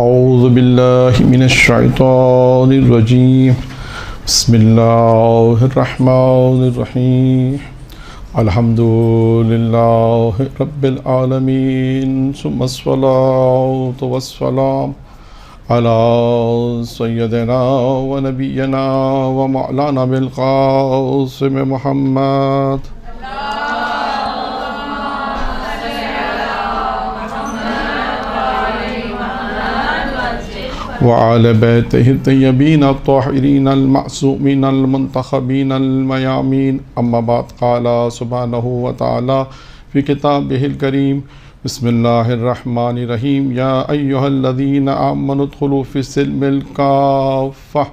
اعوذ باللہ من الشیطان الرجیم بسم اللہ الرحمن الرحیم الحمد للہ رب العالمین ثم الصلاة والسلام علی سیدنا و نبینا و مولانا بالقاسم محمد وعلى بيته الطيبين الطاهرين المعصومين المنتخبين الميامين أما بعد قال سبحانه وتعالى في كتابه الكريم بسم الله الرحمن الرحيم يا أيها الذين آمنوا ادخلوا في السلم الكافة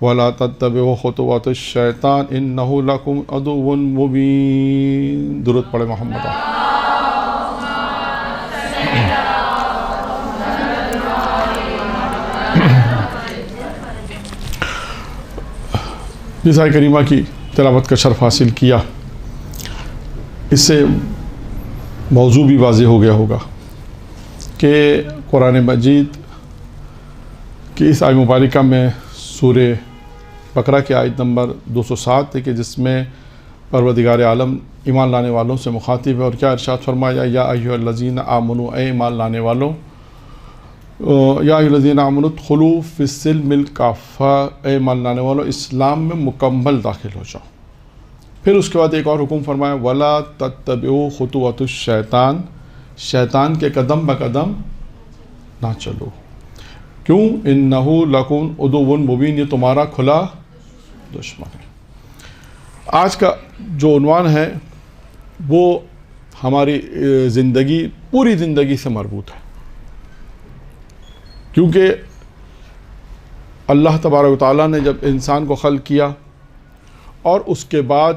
ولا تتبعوا خطوات الشيطان إنه لكم عدو مبين. درود پڑھے محمد. جس آیت کریمہ کی تلاوت کا شرف حاصل کیا، اس سے موضوع بھی واضح ہو گیا ہوگا کہ قرآن مجید کی اس آیت مبارکہ میں سورہ بقرہ کی آیت نمبر 207 ہے کہ جس میں پروردگار عالم ایمان لانے والوں سے مخاطب ہے، اور کیا ارشاد فرمایا، یا ایھا الذین آمنوا، اے ایمان لانے والوں، یا ایھا الذین آمنوا ادخلوا فی السلم الکافہ، اے ایمان لانے والوں اسلام میں مکمل داخل ہو جاؤ. پھر اس کے بعد ایک اور حکم فرمایا، ولا تتبعوا خطوات الشیطان، شیطان کے قدم بقدم نہ چلو. کیوں؟ انہ لکم عدو مبین، یہ تمہارا کھلا دشمن ہے. آج کا جو عنوان ہے وہ ہماری زندگی، پوری زندگی سے مربوط ہے، کیونکہ اللہ تبارک و تعالیٰ نے جب انسان کو خلق کیا اور اس کے بعد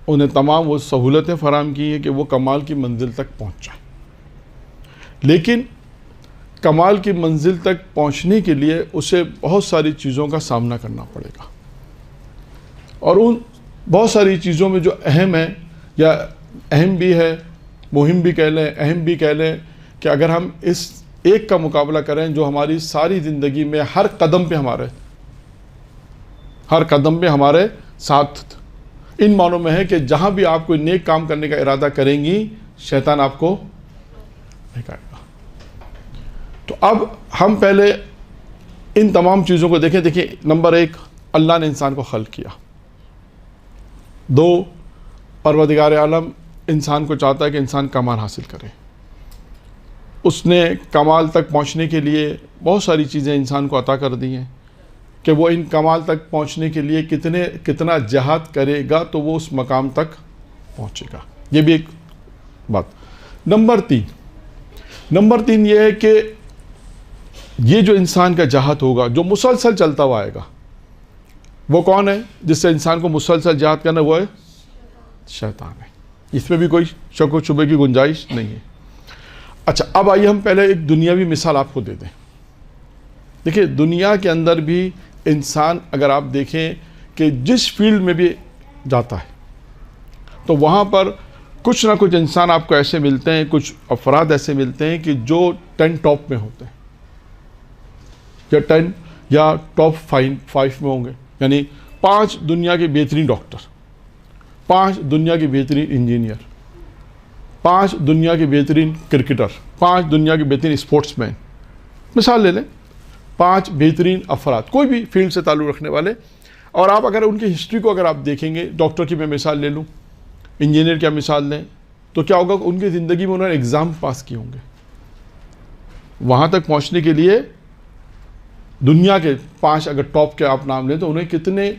انہیں تمام وہ سہولتیں فراہم کی ہیں کہ وہ کمال کی منزل تک پہنچ جائے، لیکن کمال کی منزل تک پہنچنے کے لیے اسے بہت ساری چیزوں کا سامنا کرنا پڑے گا، اور ان بہت ساری چیزوں میں جو اہم ہے، یا اہم بھی ہے، مہم بھی کہہ لیں، اہم بھی کہہ لیں، کہ اگر ہم اس ایک کا مقابلہ کریں جو ہماری ساری زندگی میں ہر قدم پہ ہمارے ساتھ، ان معنوں میں ہے کہ جہاں بھی آپ کوئی نیک کام کرنے کا ارادہ کریں گی، شیطان آپ کو بہکائے گا. تو اب ہم پہلے ان تمام چیزوں کو دیکھیں. نمبر 1، اللہ نے انسان کو خلق کیا. 2، پروردگار عالم انسان کو چاہتا ہے کہ انسان کمال حاصل کرے. اس نے کمال تک پہنچنے کے لیے بہت ساری چیزیں انسان کو عطا کر دی ہیں کہ وہ ان کمال تک پہنچنے کے لیے کتنا جہاد کرے گا تو وہ اس مقام تک پہنچے گا. یہ بھی ایک بات. نمبر 3 یہ ہے کہ یہ جو انسان کا جہاد ہوگا، جو مسلسل چلتا ہوا آئے گا، وہ کون ہے جس سے انسان کو مسلسل جہاد کرنا؟ وہ ہے شیطان ہے. اس میں بھی کوئی شک و شبے کی گنجائش نہیں ہے. اچھا، اب آئیے ہم پہلے ایک دنیاوی مثال آپ کو دے دیں. دیکھیں، دنیا کے اندر بھی انسان اگر آپ دیکھیں کہ جس فیلڈ میں بھی جاتا ہے تو وہاں پر کچھ نہ کچھ انسان آپ کو ایسے ملتے ہیں، کچھ افراد ایسے ملتے ہیں کہ جو 10 ٹاپ میں ہوتے ہیں، یا 10 یا ٹاپ 5 میں ہوں گے. یعنی 5 دنیا کے بہترین ڈاکٹر، 5 دنیا کے بہترین انجینئر، 5 دنیا کے بہترین کرکٹر، 5 دنیا کے بہترین اسپورٹس مین، مثال لے لیں. 5 بہترین افراد کوئی بھی فیلڈ سے تعلق رکھنے والے، اور آپ اگر ان کی ہسٹری کو اگر آپ دیکھیں گے، ڈاکٹر کی میں مثال لے لوں، انجینئر کی مثال لیں، تو کیا ہوگا؟ ان کی زندگی میں انہوں نے ایگزام پاس کیے ہوں گے. وہاں تک پہنچنے کے لیے دنیا کے 5 اگر ٹاپ کے آپ نام لیں تو انہیں کتنے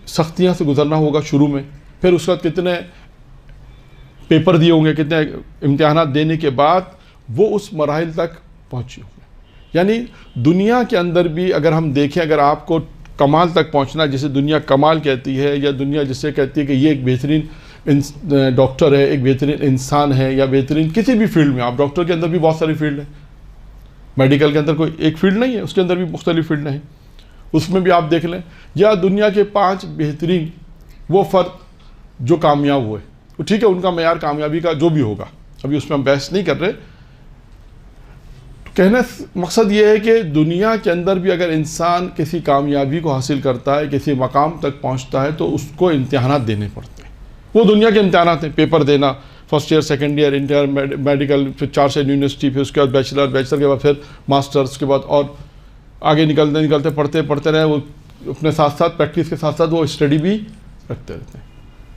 سختیاں سے گزرنا ہوگا شروع میں، پھر اس وقت کتنے پیپر دیے ہوں گے، کتنے امتحانات دینے کے بعد وہ اس مراحل تک پہنچے ہوں گے. یعنی دنیا کے اندر بھی اگر ہم دیکھیں، اگر آپ کو کمال تک پہنچنا، جسے دنیا کمال کہتی ہے، یا دنیا جسے کہتی ہے کہ یہ ایک بہترین ڈاکٹر ہے، ایک بہترین انسان ہے، یا بہترین کسی بھی فیلڈ میں، آپ ڈاکٹر کے اندر بھی بہت ساری فیلڈ ہیں، میڈیکل کے اندر کوئی ایک فیلڈ نہیں ہے، اس کے اندر بھی مختلف فیلڈ ہیں، اس میں بھی آپ دیکھ لیں. یا دنیا کے 5 بہترین وہ فرد جو کامیاب ہوئے، ٹھیک ہے، ان کا معیار کامیابی کا جو بھی ہوگا، ابھی اس میں ہم بحث نہیں کر رہے. کہنا مقصد یہ ہے کہ دنیا کے اندر بھی اگر انسان کسی کامیابی کو حاصل کرتا ہے، کسی مقام تک پہنچتا ہے، تو اس کو امتحانات دینے پڑتے ہیں. وہ دنیا کے امتحانات ہیں، پیپر دینا، first year, second year, inter, medical, پھر 4 سال یونیورسٹی، پھر اس کے بعد بیچلر کے بعد پھر ماسٹر، اس کے بعد اور آگے نکلتے پڑھتے رہے. وہ اپنے ساتھ ساتھ پریکٹس کے ساتھ ساتھ وہ اسٹڈی بھی رکھتے رہتے ہیں.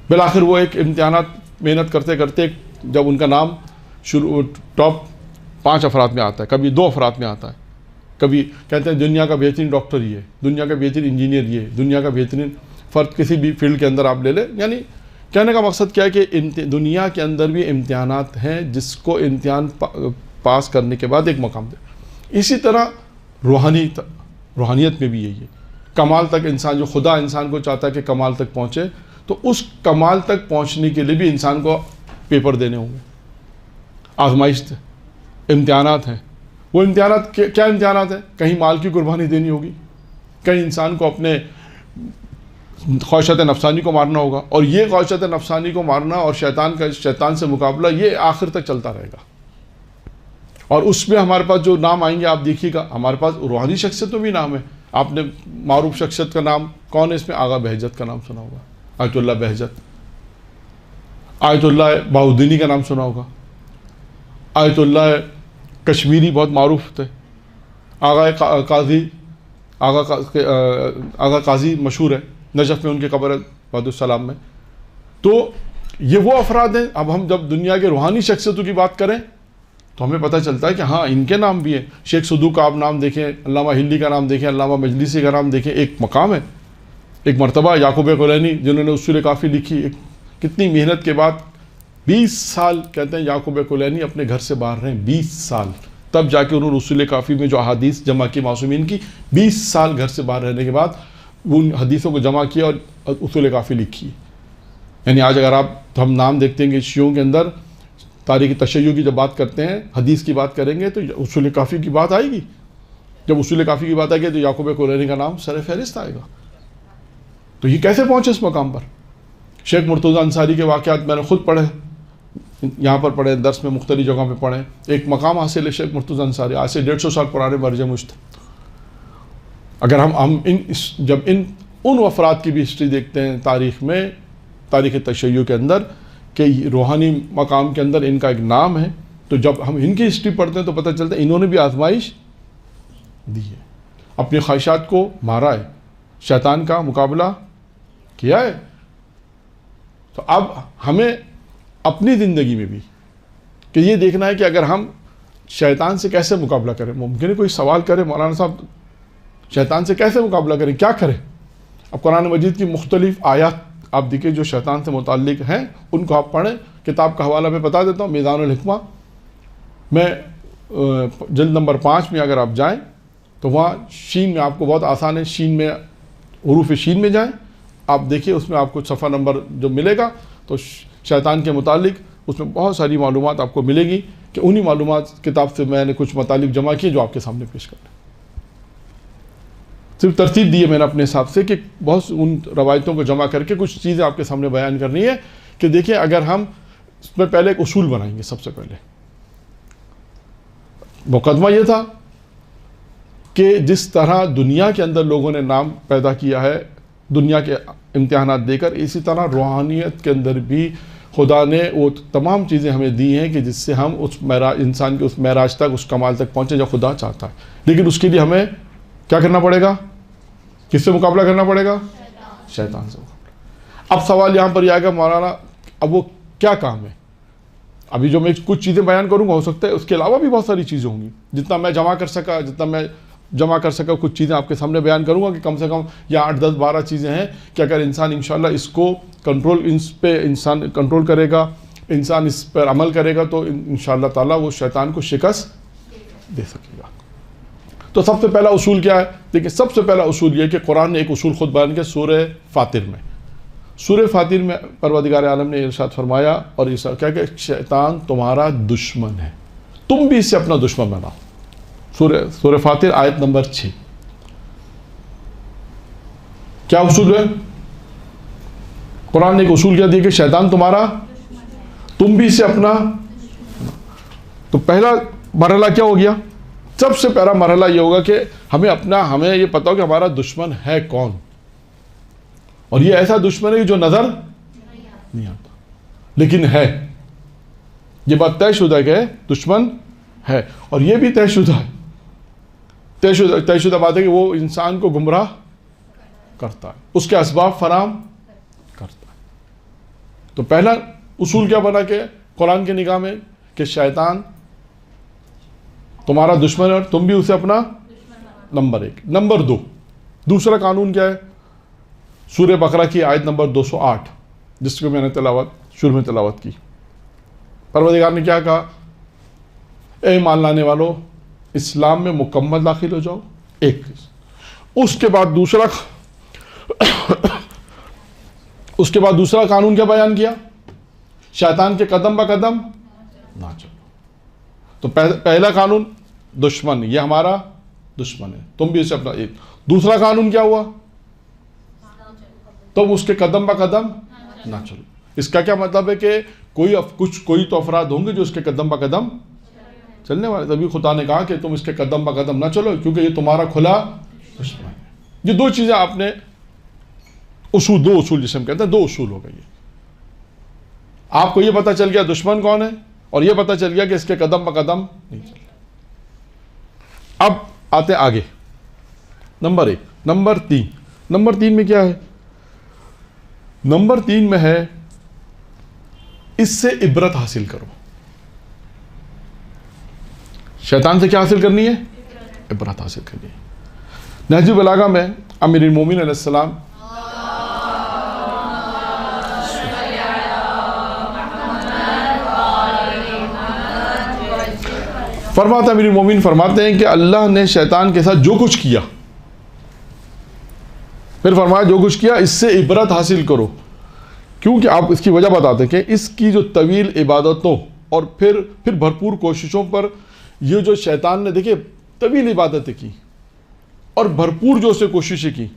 بالآخر وہ ایک امتحانات محنت کرتے کرتے جب ان کا نام ٹاپ 5 افراد میں آتا ہے، کبھی 2 افراد میں آتا ہے، کبھی کہتے ہیں دنیا کا بہترین ڈاکٹر یہ ہے، دنیا کا بہترین انجینئر یہ ہے، دنیا کا بہترین فرد کسی بھی فیلڈ کے اندر آپ لے لیں. یعنی کہنے کا مقصد کیا ہے کہ دنیا کے اندر بھی امتحانات ہیں جس کو امتحان پاس کرنے کے بعد ایک مقام دے. اسی طرح روحانیت میں بھی یہی ہے. کمال تک انسان، جو خدا انسان کو چاہتا ہے کہ کمال تک پہنچے، تو اس کمال تک پہنچنے کے لیے بھی انسان کو پیپر دینے ہوں گے، آزمائش ہے، امتحانات ہیں. وہ امتحانات کیا امتحانات ہیں؟ کہیں مال کی قربانی دینی ہوگی، کہیں انسان کو اپنے خواہشات نفسانی کو مارنا ہوگا، اور یہ خواہشات نفسانی کو مارنا اور شیطان سے مقابلہ یہ آخر تک چلتا رہے گا. اور اس میں ہمارے پاس جو نام آئیں گے آپ دیکھیے گا، ہمارے پاس روحانی شخصیتوں بھی نام ہے. آپ نے معروف شخصیت کا نام کون ہے اس میں؟ آغا بہجت کا نام سنا ہوگا، آیت اللہ بہجت. آیت اللہ بہاؤالدینی کا نام سنا ہوگا. آیت اللہ کشمیری بہت معروف تھے. آغا قاضی مشہور ہے، نجف میں ان کی قبر ہے، بہدر السلام میں. تو یہ وہ افراد ہیں. اب ہم جب دنیا کے روحانی شخصیتوں کی بات کریں تو ہمیں پتہ چلتا ہے کہ ہاں ان کے نام بھی ہیں. شیخ صدوق کا آپ نام دیکھیں، علامہ ہلی کا نام دیکھیں، علامہ مجلسی کا نام دیکھیں. ایک مقام ہے، ایک مرتبہ. یعقوب کلینی جنہوں نے اصول کافی لکھی، کتنی محنت کے بعد 20 سال کہتے ہیں یعقوب کلینی اپنے گھر سے باہر رہے، 20 سال. تب جا کے انہوں نے اصول کافی میں جو احادیث جمع کی معصومین کی، 20 سال گھر سے باہر رہنے کے بعد ان حدیثوں کو جمع کیا اور اصول کافی لکھی. یعنی آج اگر ہم نام دیکھتے ہیں کہ شیعوں کے اندر تاریخ تشیع کی جب بات کرتے ہیں، حدیث کی بات کریں گے تو اصول کافی کی بات آئے گی. جب اصول کافی کی بات آئے گی تو یعقوب کلینی کا نام سر فہرست آئے گا. تو یہ کیسے پہنچے اس مقام پر؟ شیخ مرتضیٰ انصاری کے واقعات میں نے خود پڑھے، یہاں پر پڑھے، درس میں مختلف جگہوں پہ پڑھے. ایک مقام حاصل ہے شیخ مرتضیٰ انصاری، آج سے 150 سال پرانے مرج مشت. اگر ہم جب ان افراد کی بھی ہسٹری دیکھتے ہیں تاریخ میں، تاریخ تشیع کے اندر، کہ روحانی مقام کے اندر ان کا ایک نام ہے، تو جب ہم ان کی ہسٹری پڑھتے ہیں تو پتہ چلتا ہے انہوں نے بھی آزمائش دی ہے، اپنی خواہشات کو مارا ہے، شیطان کا مقابلہ کیا ہے. تو اب ہمیں اپنی زندگی میں بھی کہ یہ دیکھنا ہے کہ اگر ہم شیطان سے کیسے مقابلہ کریں. ممکن ہے کوئی سوال کرے، مولانا صاحب شیطان سے کیسے مقابلہ کریں، کیا کریں؟ اب قرآن مجید کی مختلف آیات آپ دیکھیں جو شیطان سے متعلق ہیں، ان کو آپ پڑھیں. کتاب کا حوالہ میں بتا دیتا ہوں، میزان الحکمہ میں جلد نمبر 5 میں اگر آپ جائیں تو وہاں شین میں آپ کو بہت آسان ہے، شین میں حروف شین میں جائیں، آپ دیکھیے اس میں آپ کو صفحہ نمبر جو ملے گا تو شیطان کے متعلق اس میں بہت ساری معلومات آپ کو ملے گی. کہ انہی معلومات کتاب سے میں نے کچھ مطالب جمع کیے جو آپ کے سامنے پیش کر رہے ہیں. صرف ترتیب دی ہے میں نے اپنے حساب سے کہ بہت ان روایتوں کو جمع کر کے کچھ چیزیں آپ کے سامنے بیان کرنی ہے. کہ دیکھیں اگر ہم اس میں پہلے ایک اصول بنائیں گے. سب سے پہلے مقدمہ یہ تھا کہ جس طرح دنیا کے اندر لوگوں نے نام پیدا کیا ہے دنیا کے امتحانات دے کر، اسی طرح روحانیت کے اندر بھی خدا نے وہ تمام چیزیں ہمیں دی ہیں کہ جس سے ہم اس انسان کے اس معراج تک، اس کمال تک پہنچے جو خدا چاہتا ہے. لیکن اس کے لیے ہمیں کیا کرنا پڑے گا؟ کس سے مقابلہ کرنا پڑے گا؟ شیطان سے مقابلہ. اب سوال یہاں پر یہ آئے گا، مولانا اب وہ کیا کام ہے؟ ابھی جو میں کچھ چیزیں بیان کروں گا، ہو سکتا ہے اس کے علاوہ بھی بہت ساری چیزیں ہوں گی. جتنا میں جمع کر سکا کچھ چیزیں آپ کے سامنے بیان کروں گا کہ کم سے کم یا 8 10 12 چیزیں ہیں کہ اگر انسان انشاءاللہ اس کو انسان کنٹرول کرے گا، انسان اس پر عمل کرے گا، تو انشاءاللہ تعالی وہ شیطان کو شکست دے سکے گا. تو سب سے پہلا اصول کیا ہے؟ دیکھیں سب سے پہلا اصول یہ کہ قرآن نے ایک اصول خود بیان کیا سورہ فاطر میں. سورہ فاطر میں پروردگار عالم نے ارشاد فرمایا اور ارشاد کیا کہ شیطان تمہارا دشمن ہے، تم بھی اسے اپنا دشمن بناؤ. سورہ فاطر آیت نمبر 6. کیا اصول ہے؟ قرآن نے ایک اصول کیا دیا کہ شیطان تمہارا، تم بھی اسے اپنا. تو پہلا مرحلہ کیا ہو گیا؟ سب سے پہلا مرحلہ یہ ہوگا کہ ہمیں یہ پتا ہو کہ ہمارا دشمن ہے کون، اور یہ ایسا دشمن ہے جو نظر نہیں آتا لیکن ہے. یہ بات طے شدہ ہے کہ دشمن ہے، اور یہ بھی طے شدہ ہے، طے شدہ بات ہے کہ وہ انسان کو گمراہ کرتا ہے، اس کے اسباب فراہم کرتا ہے. تو پہلا اصول کیا بنا کہ قرآن کی نگاہ میں کہ شیطان تمہارا دشمن ہے اور تم بھی اسے اپنا نمبر 1. نمبر 2 دوسرا قانون کیا ہے؟ سورہ بقرہ کی آیت نمبر 208 جس کو میں نے شروع میں تلاوت کی. پروردگار نے کیا کہا؟ اے ایمان لانے والو اسلام میں مکمل داخل ہو جاؤ. ایک اس کے بعد دوسرا قانون کیا بیان کیا؟ شیطان کے قدم با قدم نہ چلو. تو پہلا قانون دشمن، یہ ہمارا دشمن ہے، تم بھی اسے اپنا. ایک دوسرا قانون کیا ہوا؟ تم اس کے قدم با قدم نہ چلو. اس کا کیا مطلب ہے کہ کوئی تو افراد ہوں گے جو اس کے قدم با قدم چلنے والے. تبھی خدا نے کہا کہ تم اس کے قدم با قدم نہ چلو کیونکہ یہ تمہارا کھلا دشمن ہے. یہ دو چیزیں آپ نے دو اصول جسے ہم کہتے ہیں، 2 اصول ہو گئے. آپ کو یہ پتا چل گیا دشمن کون ہے، اور یہ پتا چل گیا کہ اس کے قدم با قدم نہیں چل. اب آتے آگے نمبر 1. نمبر 3 میں کیا ہے؟ نمبر 3 میں ہے اس سے عبرت حاصل کرو. شیطان سے کیا حاصل کرنی ہے؟ عبرت حاصل کرنی ہے. نہج البلاغہ میں امیر المومنین علیہ السلام امیر المومنین فرماتے ہیں کہ اللہ نے شیطان کے ساتھ جو کچھ کیا، پھر فرمایا جو کچھ کیا اس سے عبرت حاصل کرو. کیونکہ آپ اس کی وجہ بتاتے ہیں کہ اس کی جو طویل عبادتوں اور پھر بھرپور کوششوں پر یہ جو شیطان نے دیکھیں طویل عبادتیں کی اور بھرپور جو اسے کوششیں کی،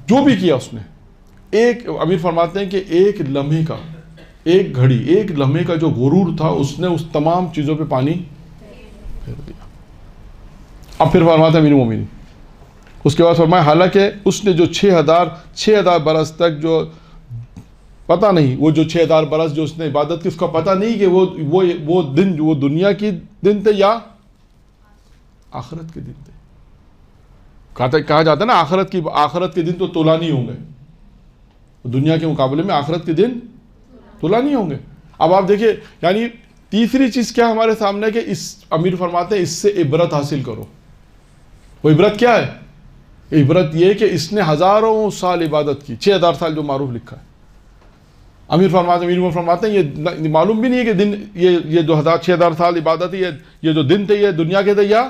جو بھی کیا اس نے، امیر فرماتے ہیں کہ ایک لمحے کا جو غرور تھا اس نے اس تمام چیزوں پہ پانی پھیر دیا. اب پھر فرماتے ہیں امیر مومنین اس کے بعد فرمایا حالانکہ اس نے جو 6000 برس تک جو پتہ نہیں، وہ جو 6000 برس جو اس نے عبادت کی، اس کا پتہ نہیں کہ وہ دن وہ دنیا کی دن تھے یا آخرت کے دن تھے. کہا جاتا ہے نا آخرت کے دن تو طولانی ہوں گے، دنیا کے مقابلے میں آخرت کے دن طولانی ہوں گے. اب آپ دیکھیں یعنی تیسری چیز کیا ہمارے سامنے ہے کہ امیر فرماتے ہیں اس سے عبرت حاصل کرو. وہ عبرت کیا ہے؟ عبرت یہ کہ اس نے ہزاروں سال عبادت کی، 6000 سال جو معروف لکھا ہے. امیر فرماتے ہیں یہ معلوم بھی نہیں ہے کہ دن یہ جو 6000 سال عبادت ہے، یہ جو دن تھے یہ دنیا کے تھے یا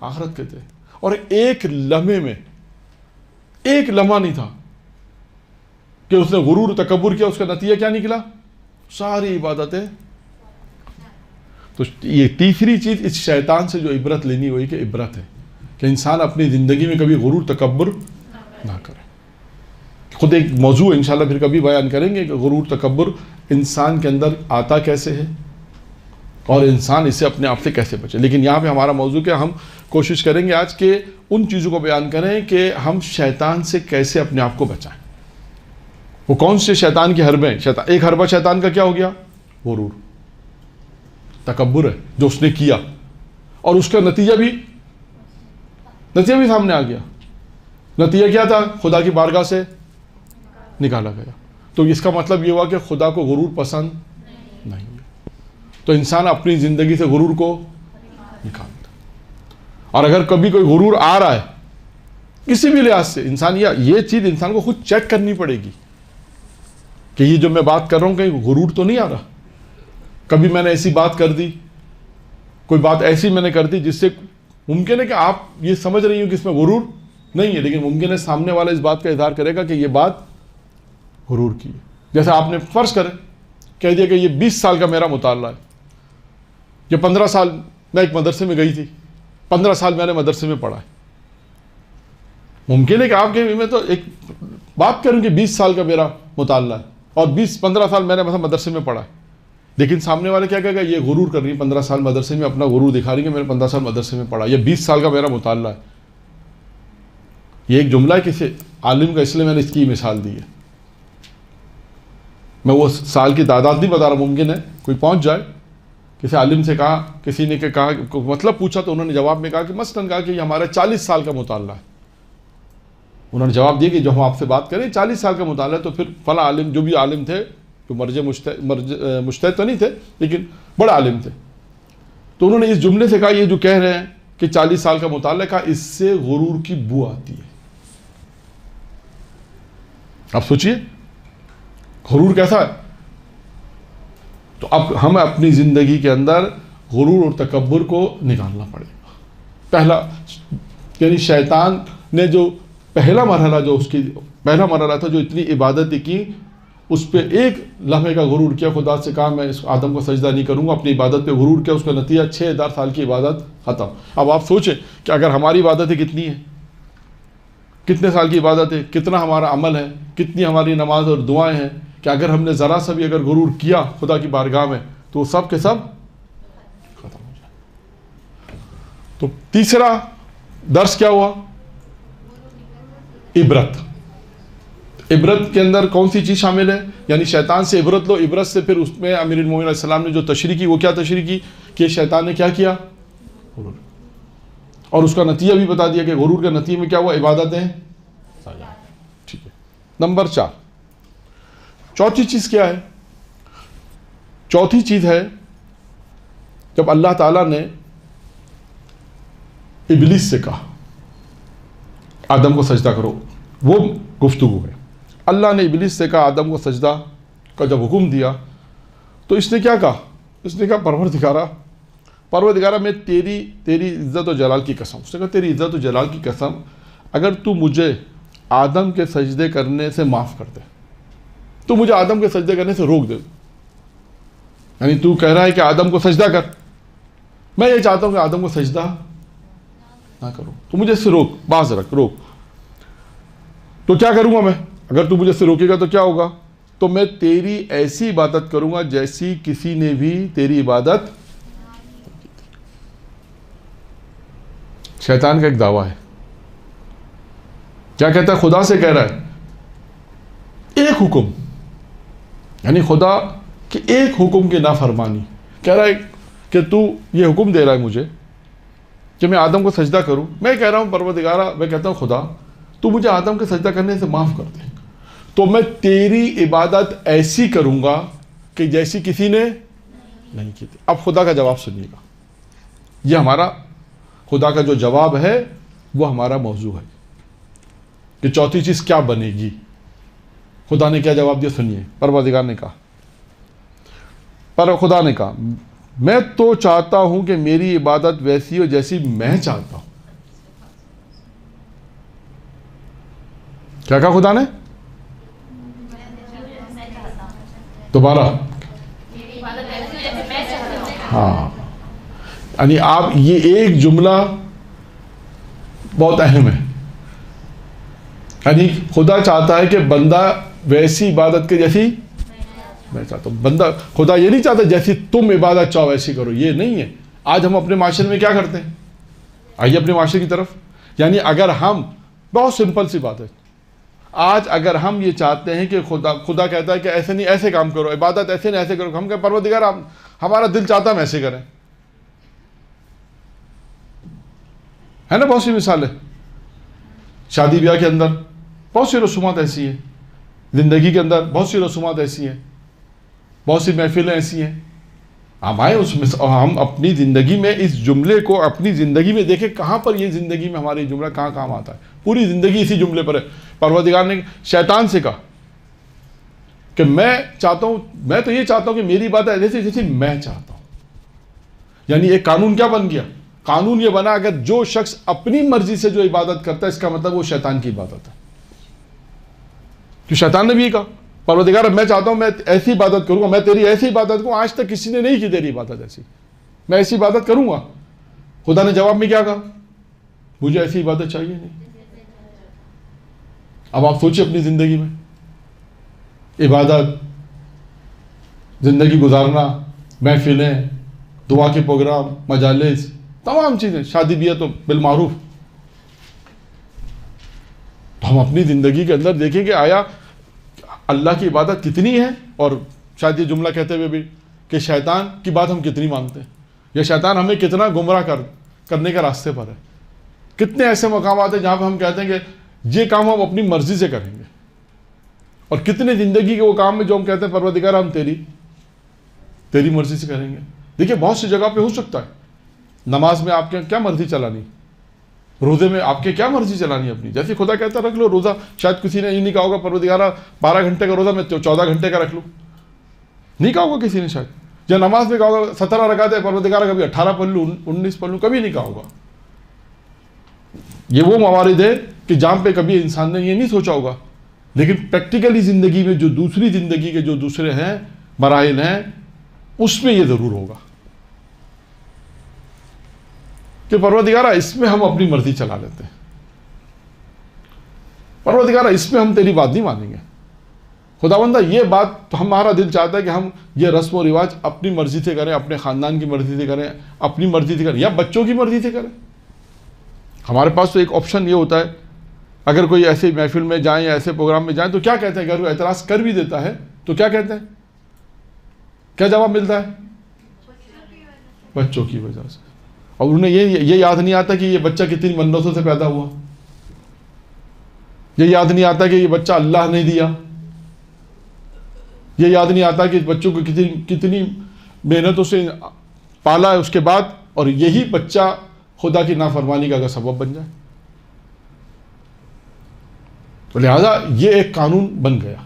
آخرت کے تھے. اور ایک لمحے میں ایک لمحہ نہیں تھا کہ اس نے غرور تکبر کیا، اس کا نتیجہ کیا نکلا؟ ساری عبادتیں. تو یہ تیسری چیز اس شیطان سے جو عبرت لینی ہوئی کہ عبرت ہے کہ انسان اپنی زندگی میں کبھی غرور تکبر نہ کرے. خود ایک موضوع انشاءاللہ پھر کبھی بیان کریں گے کہ غرور تکبر انسان کے اندر آتا کیسے ہے اور انسان اسے اپنے آپ سے کیسے بچے. لیکن یہاں پہ ہمارا موضوع کیا، ہم کوشش کریں گے آج کہ ان چیزوں کو بیان کریں کہ ہم شیطان سے کیسے اپنے آپ کو بچائیں. وہ کون سے شیطان کی حربیں؟ ایک حربہ شیطان کا کیا ہو گیا؟ غرور تکبر ہے جو اس نے کیا، اور اس کا نتیجہ بھی سامنے آ گیا. نتیجہ کیا تھا؟ خدا کی بارگاہ سے نکالا گیا. تو اس کا مطلب یہ ہوا کہ خدا کو غرور پسند نہیں ہے. تو انسان اپنی زندگی سے غرور کو نکالتا. اور اگر کبھی کوئی غرور آ رہا ہے کسی بھی لحاظ سے، انسان یہ چیز انسان کو خود چیک کرنی پڑے گی کہ یہ جو میں بات کر رہا ہوں کہیں غرور تو نہیں آ رہا. کبھی میں نے ایسی بات کر دی، کوئی بات ایسی میں نے کر دی جس سے ممکن ہے کہ آپ یہ سمجھ رہی ہوں کہ اس میں غرور نہیں ہے، لیکن ممکن ہے سامنے والا اس بات کا اظہار کرے گا کہ یہ بات غرور کی ہے. جیسے آپ نے فرض کرے کہہ دیا کہ یہ 20 سال کا میرا مطالعہ ہے، یہ 15 سال میں ایک مدرسے میں گئی تھی، 15 سال میں نے مدرسے میں پڑھا ہے. ممکن ہے کہ آپ کے میں تو ایک بات کروں کہ 20 سال کا میرا مطالعہ ہے اور 15 سال میں نے مثلا مدرسے میں پڑھا ہے، لیکن سامنے والے کیا کہے گا، یہ غرور کر رہی ہے، 15 سال مدرسے میں اپنا غرور دکھا رہی ہے کہ میں نے 15 سال مدرسے میں پڑھا، یہ 20 سال کا میرا مطالعہ ہے. یہ ایک جملہ ہے کسی عالم کا، اس لیے میں نے اس کی مثال دی ہے. میں وہ سال کی تعداد نہیں بتا رہا، ممکن ہے کوئی پہنچ جائے. کسی عالم سے کہا، کسی نے کہا مطلب پوچھا تو انہوں نے جواب میں کہا کہ مثلاً کہا کہ یہ ہمارا 40 سال کا مطالعہ ہے. انہوں نے جواب دیا کہ جو ہم آپ سے بات کریں 40 سال کا مطالعہ ہے، تو پھر فلاں عالم، جو بھی عالم تھے، جو مجتہد تو نہیں تھے لیکن بڑے عالم تھے، تو انہوں نے اس جملے سے کہا یہ جو کہہ رہے ہیں کہ 40 سال کا مطالعہ، کہا اس سے غرور کی بو آتی ہے. اب سوچئے غرور کیسا ہے. تو اب ہمیں اپنی زندگی کے اندر غرور اور تکبر کو نکالنا پڑے گا. پہلا یعنی شیطان نے جو پہلا مرحلہ، جو اس کی پہلا مرحلہ تھا، جو اتنی عبادتیں کی، اس پہ ایک لمحے کا غرور کیا، خدا سے کہا میں اس آدم کو سجدہ نہیں کروں گا، اپنی عبادت پہ غرور کیا، اس کا نتیجہ 6000 سال کی عبادت ختم. اب آپ سوچیں کہ اگر ہماری عبادتیں کتنی ہیں، کتنے سال کی عبادت ہے، کتنا ہمارا عمل ہے، کتنی ہماری نماز اور دعائیں ہیں، کہ اگر ہم نے ذرا سا بھی اگر غرور کیا خدا کی بارگاہ میں تو وہ سب کے سب ختم ہو جائے. تو تیسرا درس کیا ہوا؟ عبرت. عبرت کے اندر کون سی چیز شامل ہے؟ یعنی شیطان سے عبرت لو. عبرت سے پھر اس میں امیر المومنین علیہ السلام نے جو تشریح کی، وہ کیا تشریح کی کہ شیطان نے کیا کیا؟ غرور. اور اس کا نتیجہ بھی بتا دیا کہ غرور کے نتیجے میں کیا ہوا؟ عبادتیں. ٹھیک ہے. نمبر 4، چوتھی چیز کیا ہے؟ چوتھی چیز ہے جب اللہ تعالیٰ نے ابلیس سے کہا آدم کو سجدہ کرو، وہ گفتگو ہے. اللہ نے ابلیس سے کہا آدم کو سجدہ کا جب حکم دیا تو اس نے کیا کہا؟ اس نے کہا پروردگارہ میں تیری عزت و جلال کی قسم. اس نے کہا تیری عزت و جلال کی قسم، اگر تو مجھے آدم کے سجدے کرنے سے معاف کر دے، تو مجھے آدم کے سجدے کرنے سے روک دے. یعنی تو کہہ رہا ہے کہ آدم کو سجدہ کر، میں یہ چاہتا ہوں کہ آدم کو سجدہ نہ کرو، تو مجھے اس سے روک، باز رکھ، روک. تو کیا کروں گا میں؟ اگر تو مجھے اس سے روکے گا تو کیا ہوگا؟ تو میں تیری ایسی عبادت کروں گا جیسی کسی نے بھی تیری عبادت. شیطان کا ایک دعویٰ ہے. کیا کہتا ہے؟ خدا سے کہہ رہا ہے ایک حکم، یعنی خدا کے ایک حکم کی نافرمانی. کہہ رہا ہے کہ تو یہ حکم دے رہا ہے مجھے کہ میں آدم کو سجدہ کروں. میں کہہ رہا ہوں پروردگارہ، میں کہتا ہوں خدا تو مجھے آدم کے سجدہ کرنے سے معاف کر دے، تو میں تیری عبادت ایسی کروں گا کہ جیسی کسی نے نہیں کی تھی. اب خدا کا جواب سنیے گا. یہ ہمارا خدا کا جو جواب ہے وہ ہمارا موضوع ہے کہ چوتھی چیز کیا بنے گی. خدا نے کیا جواب دیا سنیے. پروردگار نے کہا، خدا نے کہا میں تو چاہتا ہوں کہ میری عبادت ویسی ہو جیسی میں چاہتا ہوں. کیا کہا خدا نے؟ دوبارہ. ہاں، یعنی آپ یہ ایک جملہ بہت اہم ہے. یعنی خدا چاہتا ہے کہ بندہ ویسی عبادت کے جیسی میں چاہتا ہوں. بندہ، خدا یہ نہیں چاہتا جیسی تم عبادت چاہو ویسی کرو، یہ نہیں ہے. آج ہم اپنے معاشرے میں کیا کرتے ہیں؟ آئیے اپنے معاشرے کی طرف. یعنی اگر ہم، بہت سمپل سی بات ہے، آج اگر ہم یہ چاہتے ہیں کہ خدا کہتا ہے کہ ایسے نہیں ایسے کام کرو، عبادت ایسے نہیں ایسے کرو، ہم کہیں پروردگار ہمارا دل چاہتا ہم ایسے کریں. ہے نا بہت سی مثالیں. شادی بیاہ کے اندر بہت سی رسومات ایسی ہیں، زندگی کے اندر بہت سی رسومات ایسی ہیں، بہت سی محفلیں ایسی ہیں. ہم آئے ہم اپنی زندگی میں اس جملے کو اپنی زندگی میں دیکھیں کہاں پر یہ زندگی میں ہماری جملہ کہاں کام آتا ہے. پوری زندگی اسی جملے پر ہے. پروردگار نے شیطان سے کہا کہ میں چاہتا ہوں، میں تو یہ چاہتا ہوں کہ میری بات ایسی جیسی میں چاہتا ہوں. یعنی ایک قانون کیا بن گیا؟ قانون یہ بنا اگر جو شخص اپنی مرضی سے جو عبادت کرتا ہے اس کا مطلب وہ شیطان کی عبادت ہے. کہ شیطان نے بھی یہ کہا پروردگار میں چاہتا ہوں میں ایسی عبادت کروں گا، میں تیری ایسی عبادت کروں، آج تک کسی نے نہیں کی تیری عبادت ایسی، میں ایسی عبادت کروں گا. خدا نے جواب میں کیا کہا؟ مجھے ایسی عبادت چاہیے نہیں. اب آپ سوچیں اپنی زندگی میں عبادت، زندگی گزارنا، محفلیں، دعا کے پروگرام، مجالس، تمام چیزیں، شادی بیاہ تو بالمعروف. تو ہم اپنی زندگی کے اندر دیکھیں کہ آیا اللہ کی عبادت کتنی ہے، اور شاید یہ جملہ کہتے ہوئے بھی کہ شیطان کی بات ہم کتنی مانتے ہیں، یا شیطان ہمیں کتنا گمراہ کرنے کے راستے پر ہے. کتنے ایسے مقامات ہیں جہاں پہ ہم کہتے ہیں کہ یہ کام ہم اپنی مرضی سے کریں گے، اور کتنے زندگی کے وہ کام میں جو ہم کہتے ہیں پروردگار ہم تیری مرضی سے کریں گے. دیکھیے بہت سی جگہ پہ ہو سکتا ہے نماز میں آپ کے کیا مرضی چلانی، روزے میں آپ کے کیا مرضی چلانی اپنی، جیسے خدا کہتا ہے رکھ لو روزہ. شاید کسی نے یہ نہیں کہا ہوگا پروردگارہ 12 گھنٹے کا روزہ میں 14 گھنٹے کا رکھ لوں، نہیں کہا ہوگا کسی نے شاید. یا نماز میں کہا ہوگا 17 رکعت ہے پروردگارہ کبھی 18 پڑھ لوں 19 پڑھ لوں، کبھی نہیں کہا ہوگا. یہ وہ موارد ہے کہ جہاں پہ کبھی انسان نے یہ نہیں سوچا ہوگا. لیکن پریکٹیکلی زندگی میں جو دوسری زندگی کے جو دوسرے ہیں مراحل ہیں اس میں یہ ضرور ہوگا کہ پروردگارہ اس میں ہم اپنی مرضی چلا لیتے ہیں، پروردگارہ اس میں ہم تیری بات نہیں مانیں گے. خداوندہ یہ بات تو ہمارا دل چاہتا ہے کہ ہم یہ رسم و رواج اپنی مرضی سے کریں، اپنے خاندان کی مرضی سے کریں، اپنی مرضی سے کریں، یا بچوں کی مرضی سے کریں. ہمارے پاس تو ایک آپشن یہ ہوتا ہے، اگر کوئی ایسے محفل میں جائیں یا ایسے پروگرام میں جائیں تو کیا کہتے ہیں، اگر وہ اعتراض کر بھی دیتا ہے تو کیا کہتے ہیں، کیا جواب ملتا ہے؟ بچوں کی وجہ سے. اور انہیں یہ یاد نہیں آتا کہ یہ بچہ کتنی منتوں سے پیدا ہوا، یہ یاد نہیں آتا کہ یہ بچہ اللہ نے دیا، یہ یاد نہیں آتا کہ بچوں کو کتنی محنتوں سے پالا ہے اس کے بعد، اور یہی بچہ خدا کی نافرمانی کا اگر سبب بن جائے. تو لہذا یہ ایک قانون بن گیا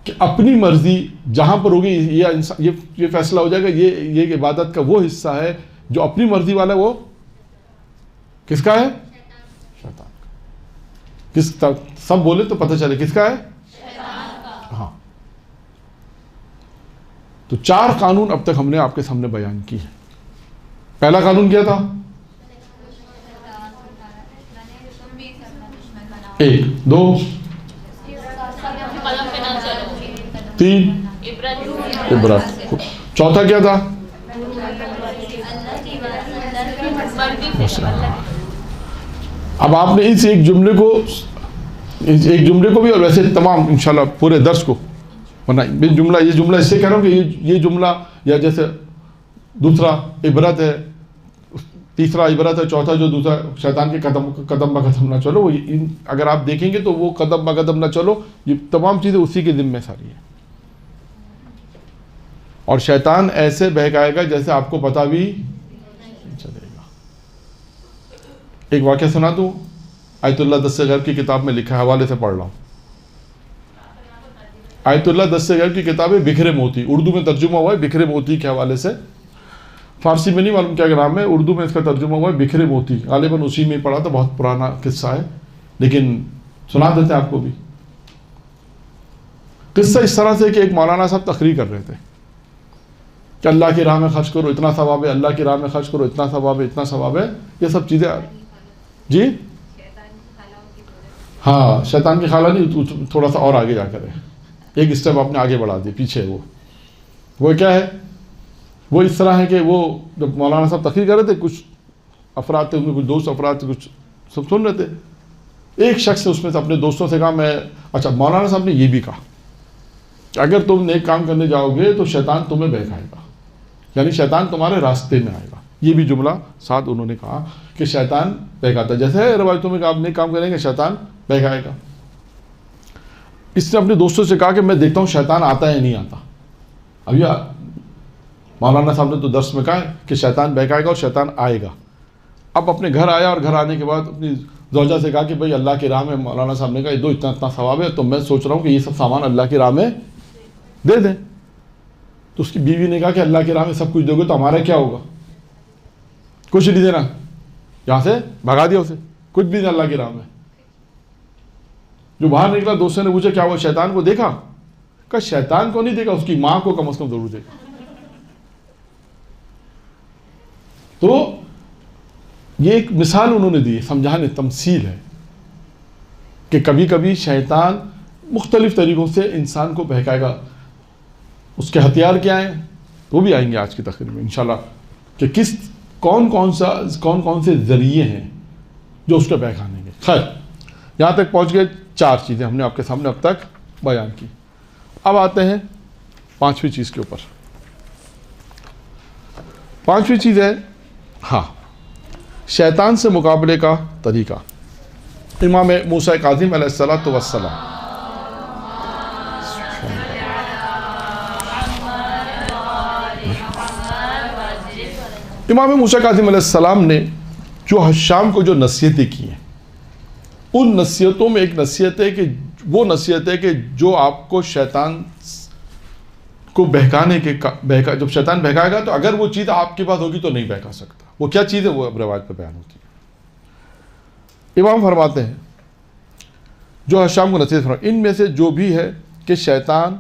کہ اپنی مرضی جہاں پر ہوگی یہ فیصلہ ہو جائے گا یہ عبادت کا وہ حصہ ہے جو اپنی مرضی والا ہے، وہ کس کا ہے؟ شیطان کا. سب بولے تو پتہ چلے کس کا ہے؟ شیطان کا. ہاں. تو 4 قانون اب تک ہم نے آپ کے سامنے بیان کی ہے. پہلا قانون کیا تھا؟ 1 2 3 عبرت. چوتھا کیا تھا؟ اب آپ نے اس ایک جملے کو بھی، اور ویسے تمام انشاءاللہ پورے درس کو، ورنہ یہ جملہ اس سے کہہ رہا ہوں کہ یہ جملہ، یا جیسے دوسرا عبرت ہے، تیسرا عبرت ہے، چوتھا جو دوسرا شیطان کے قدم بقدم نہ چلو، اگر آپ دیکھیں گے تو وہ قدم بقدم نہ چلو، یہ تمام چیزیں اسی کے ذمہ ساری ہیں. اور شیطان ایسے بہکائے گا جیسے آپ کو پتہ بھی نہیں چلے گا. ایک واقعہ سنا دوں، آیت اللہ دست غیب کی کتاب میں لکھا ہے، حوالے سے پڑھ رہا ہوں. آیت اللہ دست غیب کی کتاب ہے بکھرے موتی، اردو میں ترجمہ ہوا ہے بکھرے موتی کے حوالے سے. فارسی میں نہیں معلوم کیا نام ہے، اردو میں اس کا ترجمہ ہوا ہے بکھرے موتی. غالباً اسی میں پڑھا تھا، بہت پرانا قصہ ہے لیکن سنا دیتے ہیں آپ کو بھی. قصہ اس طرح سے کہ ایک مولانا صاحب تقریر کر رہے تھے کہ اللہ کی راہ میں خرچ کرو اتنا ثواب ہے، اللہ کی راہ میں خرچ کرو اتنا ثواب ہے، اتنا ثواب ہے، یہ سب چیزیں. جی ہاں، شیطان کی خالہ نہیں، تھوڑا سا اور آگے جا کر ہے، ایک اسٹیپ آپ نے آگے بڑھا دی، پیچھے وہ کیا ہے، وہ اس طرح ہے کہ وہ جب مولانا صاحب تقریر کر رہے تھے، کچھ افراد تھے ان میں، کچھ دوست افراد تھے، کچھ سب سن رہے تھے. ایک شخص نے اس میں سے اپنے دوستوں سے کہا اچھا مولانا صاحب نے یہ بھی کہا کہ اگر تم نیک کام کرنے جاؤ گے تو شیطان تمہیں بہکائے گا، یعنی شیطان تمہارے راستے میں آئے گا. یہ بھی جملہ ساتھ انہوں نے کہا کہ شیطان بہکاتا ہے، جیسے روایتوں میں کہ آپ نیک کام کریں گے شیطان بہکائے گا. اس نے اپنے دوستوں سے کہا کہ میں دیکھتا ہوں شیطان آتا ہے یا نہیں آتا. اب یہ مولانا صاحب نے تو درس میں کہا ہے کہ شیطان بہکائے گا اور شیطان آئے گا. اب اپنے گھر آیا اور گھر آنے کے بعد اپنی زوجہ سے کہا کہ بھائی اللہ کی راہ میں مولانا صاحب نے کہا دو اتنا ثواب ہے، تو میں سوچ رہا ہوں کہ یہ سب سامان اللہ کی راہ میں دے دیں. تو اس کی بیوی نے کہا کہ اللہ کی راہ میں سب کچھ دو گے تو ہمارا کیا ہوگا، کچھ نہیں دینا. یہاں سے بھگا دیا اسے، کچھ بھی نہیں اللہ کی راہ میں. جو باہر نکلا دوستوں نے پوچھا کیا وہ شیطان کو دیکھا؟ کہا شیطان کو نہیں دیکھا، اس کی ماں کو کم از کم ضرور دیکھا. تو یہ ایک مثال انہوں نے دی، سمجھانے تمثیل ہے کہ کبھی کبھی شیطان مختلف طریقوں سے انسان کو بہکائے گا. اس کے ہتھیار کیا ہیں؟ وہ بھی آئیں گے آج کی تقریر میں انشاءاللہ کہ کون کون سے ذریعے ہیں جو اس کا بہکانے گے. خیر یہاں تک پہنچ گئے. 4 چیزیں ہم نے آپ کے سامنے اب تک بیان کی. اب آتے ہیں 5ویں چیز کے اوپر. 5ویں چیز ہے شیطان سے مقابلے کا طریقہ. امام موسیٰ کاظم علیہ السلام امام موسیٰ کاظم علیہ السلام نے جو حشام کو جو نصیحتیں کی ہیں ان نصیحتوں میں ایک نصیحت ہے کہ وہ نصیحت ہے کہ جو آپ کو شیطان کو بہکانے کے جب شیطان بہکائے گا تو اگر وہ چیز آپ کے پاس ہوگی تو نہیں بہکا سکتا. وہ کیا چیز ہے وہ اب روایت پہ بیان ہوتی ہے. امام فرماتے ہیں جو حشام کو نصیحت فرماتے ان میں سے جو بھی ہے کہ شیطان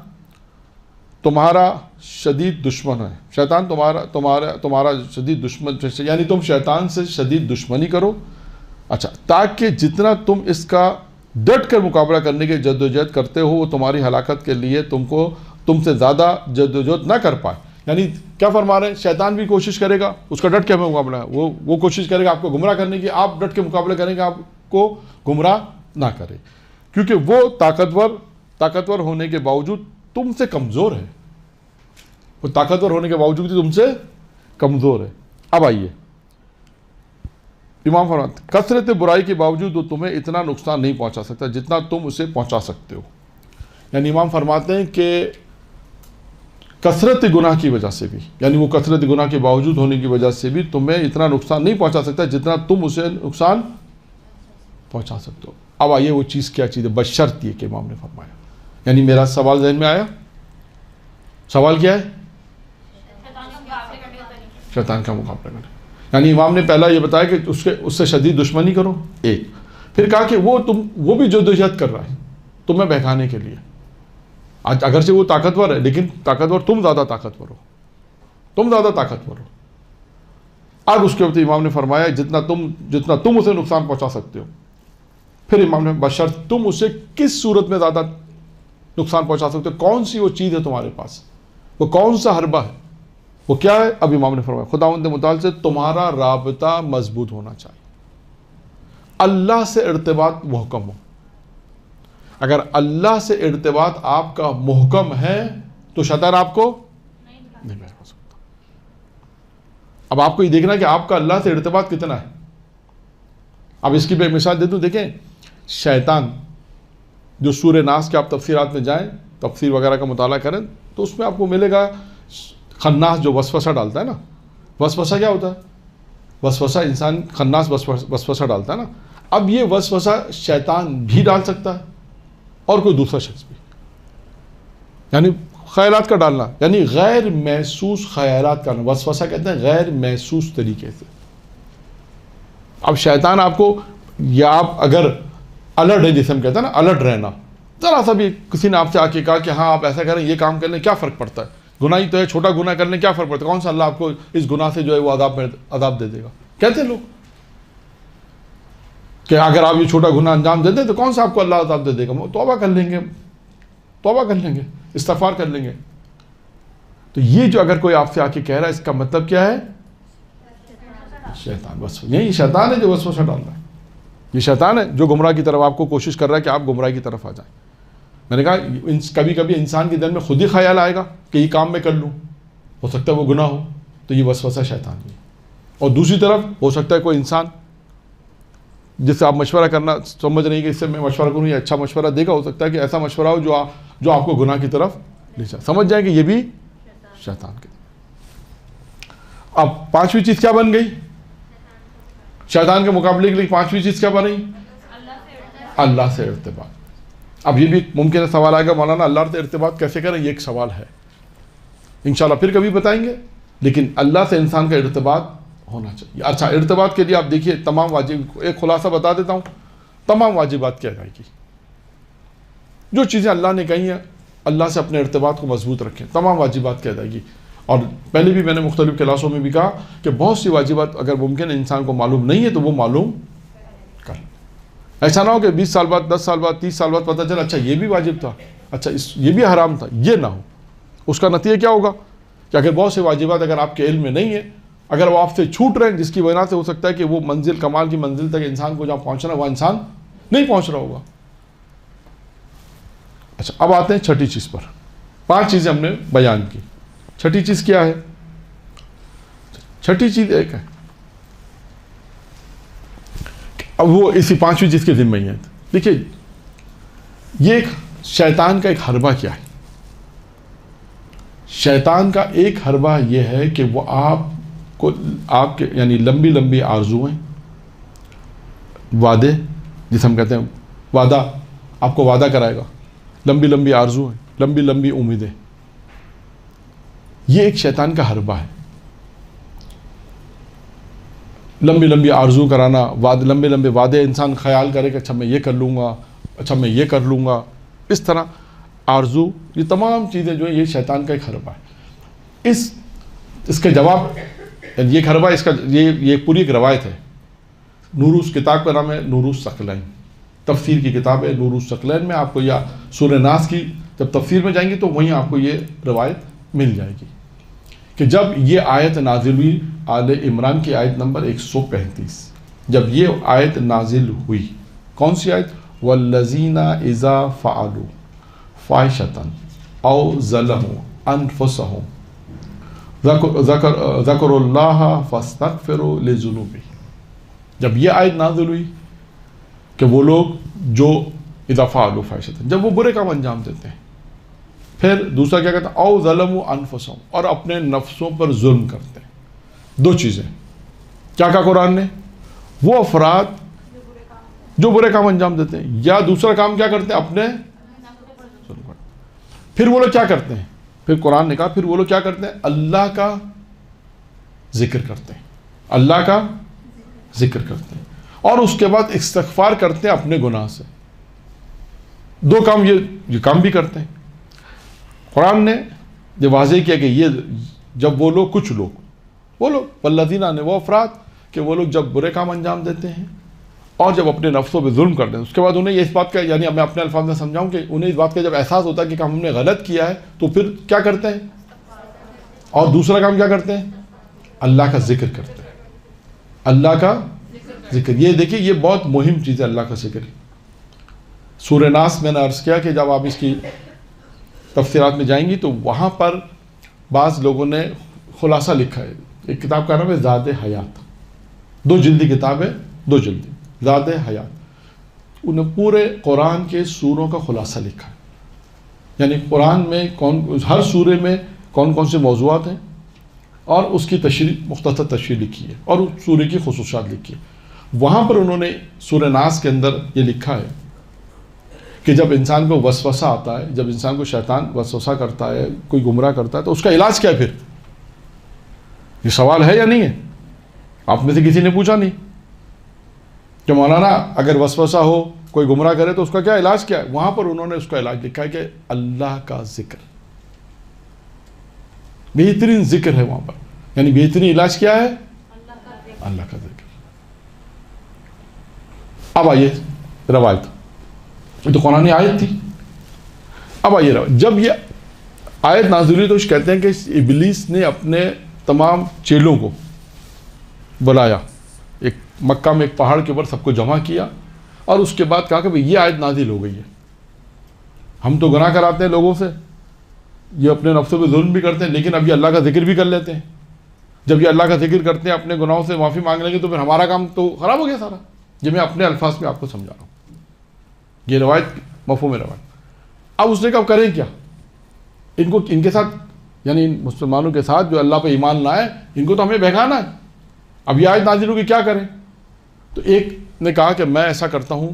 تمہارا شدید دشمن ہے. شیطان تمہارا شدید دشمن یعنی تم شیطان سے شدید دشمنی کرو. اچھا تاکہ جتنا تم اس کا ڈٹ کر مقابلہ کرنے کی جدوجہد کرتے ہو وہ تمہاری ہلاکت کے لیے تم سے زیادہ جدوجہد نہ کر پائے. یعنی کیا فرما رہے ہیں شیطان بھی کوشش کرے گا اس کا ڈٹ کے مقابلہ ہے وہ کوشش کرے گا آپ کو گمراہ کرنے کی. آپ ڈٹ کے مقابلہ کریں گے آپ کو گمراہ نہ کرے کیونکہ وہ طاقتور ہونے کے باوجود تم سے کمزور ہے. وہ طاقتور ہونے کے باوجود تم سے کمزور ہے. اب آئیے امام فرماتے کثرت برائی کے باوجود وہ تمہیں اتنا نقصان نہیں پہنچا سکتا جتنا تم اسے پہنچا سکتے ہو. یعنی امام فرماتے ہیں کہ کثرت گناہ کی وجہ سے بھی یعنی وہ کثرت گناہ کے باوجود ہونے کی وجہ سے بھی تمہیں اتنا نقصان نہیں پہنچا سکتا جتنا تم اسے نقصان پہنچا سکتے ہو. اب آئیے وہ چیز کیا چیز ہے بشرط یہ کہ امام نے فرمایا. یعنی میرا سوال ذہن میں آیا. سوال کیا ہے شیطان کا مقابلہ کرنا. یعنی امام نے پہلا یہ بتایا کہ اس سے شدید دشمنی کرو ایک. پھر کہا کہ وہ بھی جدوجہد کر رہا ہے تمہیں بہکانے کے لیے. آج اگرچہ وہ طاقتور ہے لیکن طاقتور تم زیادہ طاقتور ہو. اب اس کے بعد امام نے فرمایا جتنا تم اسے نقصان پہنچا سکتے ہو. پھر امام نے بشرط تم اسے کس صورت میں زیادہ نقصان پہنچا سکتے ہو کون سی وہ چیز ہے تمہارے پاس وہ کون سا حربہ ہے وہ کیا ہے. اب امام نے فرمایا خداوند متعال سے تمہارا رابطہ مضبوط ہونا چاہیے. اللہ سے ارتباط محکم ہو. اگر اللہ سے ارتباط آپ کا محکم ہے تو شیطان آپ کو نہیں بہکا سکتا. اب آپ کو یہ دیکھنا ہے کہ آپ کا اللہ سے ارتباط کتنا ہے. اب اس کی میں مثال دے دوں. دیکھیں شیطان جو سورہ ناس کے آپ تفسیرات میں جائیں تفسیر وغیرہ کا مطالعہ کریں تو اس میں آپ کو ملے گا خناس جو وسوسہ ڈالتا ہے نا. وسوسہ کیا ہوتا ہے وسوسہ انسان خناس وسوسہ ڈالتا ہے نا. اب یہ وسوسہ شیطان بھی ڈال سکتا ہے اور کوئی دوسرا شخص بھی. یعنی خیالات کا ڈالنا یعنی غیر محسوس خیالات کا وسوسہ کہتے ہیں غیر محسوس طریقے سے. اب شیطان آپ کو یا آپ اگر الرٹ ہے جسے ہم کہتے ہیں نا الرٹ رہنا ذرا سا بھی کسی نے آپ سے آ کے کہا کہ ہاں آپ ایسا کریں یہ کام کرنے کیا فرق پڑتا ہے گناہ ہی تو ہے چھوٹا گناہ کرنے کیا فرق پڑتا ہے کون سا اللہ آپ کو اس گناہ سے جو ہے وہ عذاب دے دے گا. کہتے ہیں لوگ کہ اگر آپ یہ چھوٹا گناہ انجام دے دیں تو کون سا آپ کو اللہ عذاب دے دے گا. توبہ کر لیں گے استغفار کر لیں گے. تو یہ جو اگر کوئی آپ سے آ کے کہہ رہا ہے اس کا مطلب کیا ہے شیطان یہی شیطان ہے جو وسوسہ ڈال رہا ہے. یہ شیطان ہے جو گمراہ کی طرف آپ کو کوشش کر رہا ہے کہ آپ گمراہ کی طرف آ جائیں. میں نے کہا کبھی کبھی انسان کے دل میں خود ہی خیال آئے گا کہ یہ کام میں کر لوں ہو سکتا ہے وہ گناہ ہو تو یہ وسوسہ شیطان ہے. اور دوسری طرف ہو سکتا ہے کوئی انسان جس سے آپ مشورہ کرنا سمجھ رہی کہ اس سے میں مشورہ کروں یہ اچھا مشورہ دے گا. ہو سکتا ہے کہ ایسا مشورہ ہو جو آپ کو گناہ کی طرف لے جائے. سمجھ جائیں کہ یہ بھی شیطان کے. اب 5ویں چیز کیا بن گئی شیطان کے مقابلے کے لیے 5ویں چیز کیا بنی اللہ سے ارتباط. اب یہ بھی ممکن ہے سوال آئے گا مولانا اللہ سے ارتباط کیسے کریں یہ ایک سوال ہے انشاءاللہ پھر کبھی بتائیں گے. لیکن اللہ سے انسان کا ارتباط ہونا چاہیے. اچھا ارتباط کے لیے آپ دیکھیے تمام واجب ایک خلاصہ بتا دیتا ہوں. تمام واجبات کی ادائیگی جو چیزیں اللہ نے کہی ہیں اللہ سے اپنے ارتباط کو مضبوط رکھیں. تمام واجبات کی ادائیگی. اور پہلے بھی میں نے مختلف کلاسوں میں بھی کہا کہ بہت سی واجبات اگر ممکن ہے انسان کو معلوم نہیں ہے تو وہ معلوم کر. ایسا نہ ہو کہ 20 سال بعد 10 سال بعد 30 سال بعد پتہ چلا اچھا یہ بھی واجب تھا اچھا یہ بھی حرام تھا. یہ نہ ہو. اس کا نتیجہ کیا ہوگا کہ اگر بہت سے واجبات اگر آپ کے علم میں نہیں ہے، اگر وہ آپ سے چھوٹ رہے ہیں، جس کی وجہ سے ہو سکتا ہے کہ وہ منزل کمال کی منزل تک انسان کو جہاں پہنچنا وہ انسان نہیں پہنچ رہا ہوگا۔ اچھا، اب آتے ہیں چھٹی چیز پر۔ 5 چیزیں ہم نے بیان کی۔ چھٹی چیز کیا ہے؟ چھٹی چیز ایک ہے، اب وہ اسی 5ویں چیز کی ذمہ ہے۔ دیکھیے، یہ ایک شیطان کا ایک حربہ کیا ہے؟ شیطان کا ایک حربہ یہ ہے کہ وہ آپ کے یعنی لمبی لمبی آرزویں، وعدے، جسے ہم کہتے ہیں وعدہ، آپ کو وعدہ کرائے گا، لمبی لمبی آرزویں، لمبی لمبی امیدیں، یہ ایک شیطان کا حربہ ہے۔ لمبی لمبی آرزو کرانا، لمبے لمبے وعدے، انسان خیال کرے کہ اچھا میں یہ کر لوں گا، اچھا میں یہ کر لوں گا، اس طرح آرزو، یہ تمام چیزیں جو ہیں یہ شیطان کا ایک حربہ ہے۔ اس کے جواب، یہ ایک حربہ، اس کا یہ پوری ایک روایت ہے۔ نوروز کتاب کا نام ہے نوروز ثقلین، تفسیر کی کتاب ہے نوروز ثقلین میں آپ کو، یا سورہ ناس کی جب تفسیر میں جائیں گے تو وہیں آپ کو یہ روایت مل جائے گی کہ جب یہ آیت نازل ہوئی، آل عمران کی آیت نمبر 135، جب یہ آیت نازل ہوئی، کون سی آیت؟ والذین اذا فعلوا فاحشۃ او ظلموا انفسهم ذکروا اللہ فاستغفروا لذنوبہم۔ جب یہ آیت نازل ہوئی کہ وہ لوگ جو اذا فعلوا فاحشۃ، جب وہ برے کام انجام دیتے ہیں، پھر دوسرا کیا کہتا ہے؟ او ظلموا انفسهم، اور اپنے نفسوں پر ظلم کرتے ہیں۔ 2 چیزیں کیا کہا قرآن نے؟ وہ افراد جو برے کام انجام دیتے ہیں، یا دوسرا کام کیا کرتے ہیں؟ اپنے ظلم کرتے ہیں۔ پھر وہ لوگ کیا کرتے ہیں؟ پھر قرآن نے کہا پھر وہ لوگ کیا کرتے ہیں؟ اللہ کا ذکر کرتے ہیں، اللہ کا ذکر کرتے ہیں، اور اس کے بعد استغفار کرتے ہیں اپنے گناہ سے۔ 2 کام یہ کام بھی کرتے ہیں۔ قرآن نے یہ واضح کیا کہ یہ جب وہ لوگ، کچھ لوگ، وہ لوگ والذین نے، وہ افراد کہ وہ لوگ جب برے کام انجام دیتے ہیں اور جب اپنے نفسوں پہ ظلم کرتے ہیں، اس کے بعد انہیں اس بات کا، یعنی میں اپنے الفاظ میں سمجھاؤں کہ انہیں اس بات کا جب احساس ہوتا ہے کہ ہم نے غلط کیا ہے، تو پھر کیا کرتے ہیں؟ اور دوسرا کام کیا کرتے ہیں؟ اللہ کا ذکر کرتے ہیں، اللہ کا ذکر۔ یہ دیکھیے، یہ بہت مہم چیز ہے، اللہ کا ذکر۔ سورہ ناس میں نے عرض کیا کہ جب آپ اس کی تفسیرات میں جائیں گی تو وہاں پر بعض لوگوں نے خلاصہ لکھا ہے۔ ایک کتاب کا نام ہے زاد حیات، 2 جلدی کتاب ہے، 2 جلدی زاد حیات۔ انہیں پورے قرآن کے سوروں کا خلاصہ لکھا ہے، یعنی قرآن میں ہر سورے میں کون کون سے موضوعات ہیں، اور اس کی تشریح، مختصر تشریح لکھی ہے، اور اس سورے کی خصوصیات لکھی ہے۔ وہاں پر انہوں نے سورہ ناس کے اندر یہ لکھا ہے کہ جب انسان کو وسوسہ آتا ہے، جب انسان کو شیطان وسوسہ کرتا ہے، کوئی گمراہ کرتا ہے، تو اس کا علاج کیا ہے؟ پھر یہ سوال ہے یا نہیں ہے؟ آپ میں سے کسی نے پوچھا نہیں کہ مولانا اگر وسوسہ ہو، کوئی گمراہ کرے تو اس کا کیا علاج کیا ہے؟ وہاں پر انہوں نے اس کا علاج لکھا ہے کہ اللہ کا ذکر، بہترین ذکر ہے وہاں پر، یعنی بہترین علاج کیا ہے؟ اللہ کا ذکر۔ اب آئیے روایت، یہ تو قرآن آیت تھی۔ اب آئیے روایت، جب یہ آیت نازل ہوئی تو کہتے ہیں کہ ابلیس نے اپنے تمام چیلوں کو بلایا، ایک مکہ میں ایک پہاڑ کے اوپر سب کو جمع کیا، اور اس کے بعد کہا کہ یہ آیت نازل ہو گئی ہے، ہم تو گناہ کراتے ہیں لوگوں سے، یہ اپنے نفسوں پہ ظلم بھی کرتے ہیں، لیکن اب یہ اللہ کا ذکر بھی کر لیتے ہیں۔ جب یہ اللہ کا ذکر کرتے ہیں، اپنے گناہوں سے معافی مانگ لیں گے، تو پھر ہمارا کام تو خراب ہو گیا سارا۔ یہ میں اپنے الفاظ میں آپ کو سمجھا رہا ہوں، یہ روایت مفہوم روایت۔ اب اس نے کہا کریں کیا؟ ان کے ساتھ، یعنی مسلمانوں کے ساتھ جو اللہ پہ ایمان لائے، ان کو تو ہمیں بہکانا ہے۔ اب یہ آیت نازل ہوگی، کیا کریں؟ تو ایک نے کہا کہ میں ایسا کرتا ہوں،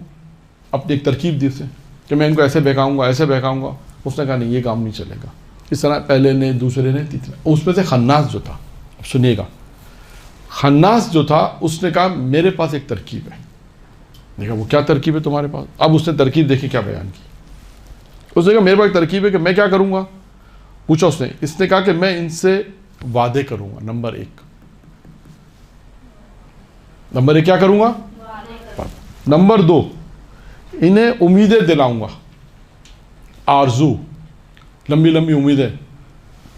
اپنی ایک ترکیب دی سے کہ میں ان کو ایسے بہکاؤں گا، ایسے بہکاؤں گا۔ اس نے کہا نہیں، یہ کام نہیں چلے گا۔ اس طرح پہلے نے، دوسرے نے، تیسرے، اس میں سے خناس جو تھا، اب سنیے گا، خناس جو تھا، اس نے کہا میرے پاس ایک ترکیب ہے۔ دیکھا وہ کیا ترکیب ہے تمہارے پاس؟ اب اس نے ترکیب دیکھی کیا بیان کی۔ اس نے کہا میرے پاس ایک ترکیب ہے کہ میں کیا کروں گا؟ پوچھا اس نے کہا کہ میں ان سے وعدے کروں گا، نمبر 1 کیا کروں گا؟ نمبر 2 انہیں امیدیں دلاؤں گا، آرزو، لمبی لمبی امیدیں،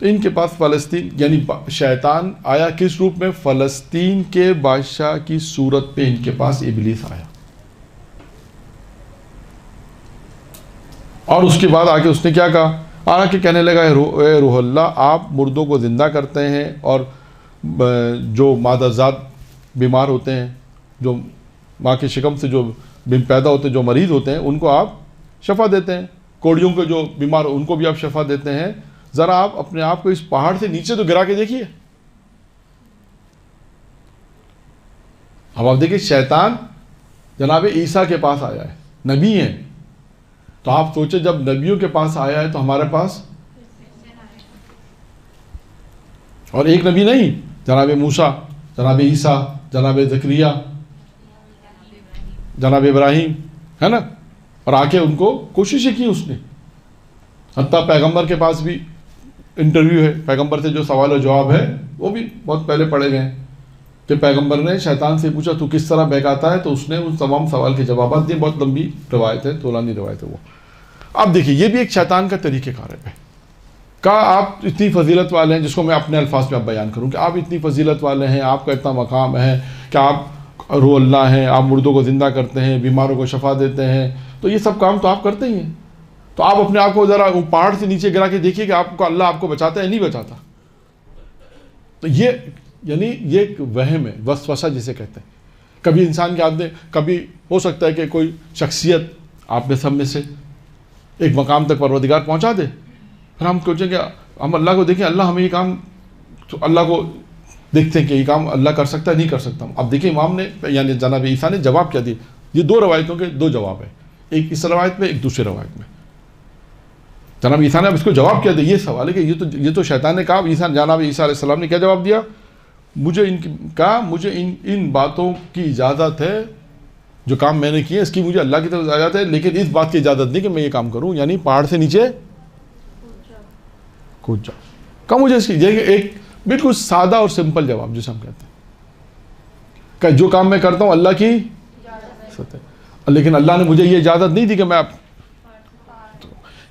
تو ان کے پاس فلسطین یعنی شیطان آیا کس روپ میں؟ فلسطین کے بادشاہ کی صورت پہ ان کے پاس ابلیس آیا، اور اس کے بعد آگے اس نے کیا کہا؟ آ کے کہنے لگا اے روح اللہ، آپ مردوں کو زندہ کرتے ہیں، اور جو مادہ ذات بیمار ہوتے ہیں، جو ماں کے شکم سے جو پیدا ہوتے ہیں، جو مریض ہوتے ہیں، ان کو آپ شفا دیتے ہیں، کوڑیوں کے جو بیمار ان کو بھی آپ شفا دیتے ہیں، ذرا آپ اپنے آپ کو اس پہاڑ سے نیچے تو گرا کے دیکھیے۔ اب آپ دیکھیں شیطان جناب عیسیٰ کے پاس آیا ہے، نبی ہیں، تو آپ سوچیں جب نبیوں کے پاس آیا ہے تو ہمارے پاس اور ایک نبی نہیں، جناب موسیٰ، جناب عیسیٰ، جناب زکریا، جناب ابراہیم، ہے نا، اور آ کے ان کو کوششیں کی اس نے، حتیٰ پیغمبر کے پاس بھی انٹرویو ہے، پیغمبر سے جو سوال و جواب ہے وہ بھی بہت پہلے پڑھے گئے ہیں کہ پیغمبر نے شیطان سے پوچھا تو کس طرح بہکاتا ہے، تو اس نے ان تمام سوال کے جوابات دیے، بہت لمبی روایت ہے، طولانی روایت ہے وہ۔ اب دیکھیے یہ بھی ایک شیطان کا طریقہ کار ہے کہ آپ اتنی فضیلت والے ہیں، جس کو میں اپنے الفاظ میں اب بیان کروں کہ آپ اتنی فضیلت والے ہیں، آپ کا اتنا مقام ہے کہ آپ روح اللہ ہیں، آپ مردوں کو زندہ کرتے ہیں، بیماروں کو شفا دیتے ہیں، تو یہ سب کام تو آپ کرتے ہی ہیں، تو آپ اپنے آپ کو ذرا پہاڑ سے نیچے گرا کے دیکھیے کہ آپ کو اللہ آپ کو بچاتا ہے نہیں بچاتا۔ تو یہ یعنی یہ ایک وہم ہے، وسوسہ جسے کہتے ہیں۔ کبھی انسان کے آدمی، کبھی ہو سکتا ہے کہ کوئی شخصیت آپ میں سب میں سے ایک مقام تک پروردگار پہنچا دے، پھر ہم سوچیں کہ ہم اللہ کو دیکھیں، اللہ ہمیں یہ کام، تو اللہ کو دیکھتے ہیں کہ یہ کام اللہ کر سکتا ہے نہیں کر سکتا۔ اب دیکھیں امام نے یعنی جناب عیسیٰ نے جواب کیا دیا، یہ دو روایتوں کے دو جواب ہیں، ایک اس روایت میں ایک دوسرے روایت میں۔ جناب عیسیٰ نے اب اس کو جواب کیا دیا، یہ سوال ہے کہ یہ تو شیطان نے کہا، جناب عیسیٰ علیہ السلام نے کیا جواب دیا؟ مجھے ان باتوں کی اجازت ہے، جو کام میں نے کیے اس کی مجھے اللہ کی طرف اجازت ہے، لیکن اس بات کی اجازت نہیں کہ میں یہ کام کروں، یعنی پہاڑ سے نیچے کود جاؤ۔ کہا مجھے اس کی ایک بالکل سادہ اور سمپل جواب جسے ہم کہتے ہیں کہ جو کام میں کرتا ہوں اللہ کی اجازت ہے، لیکن اللہ نے مجھے یہ اجازت نہیں دی کہ میں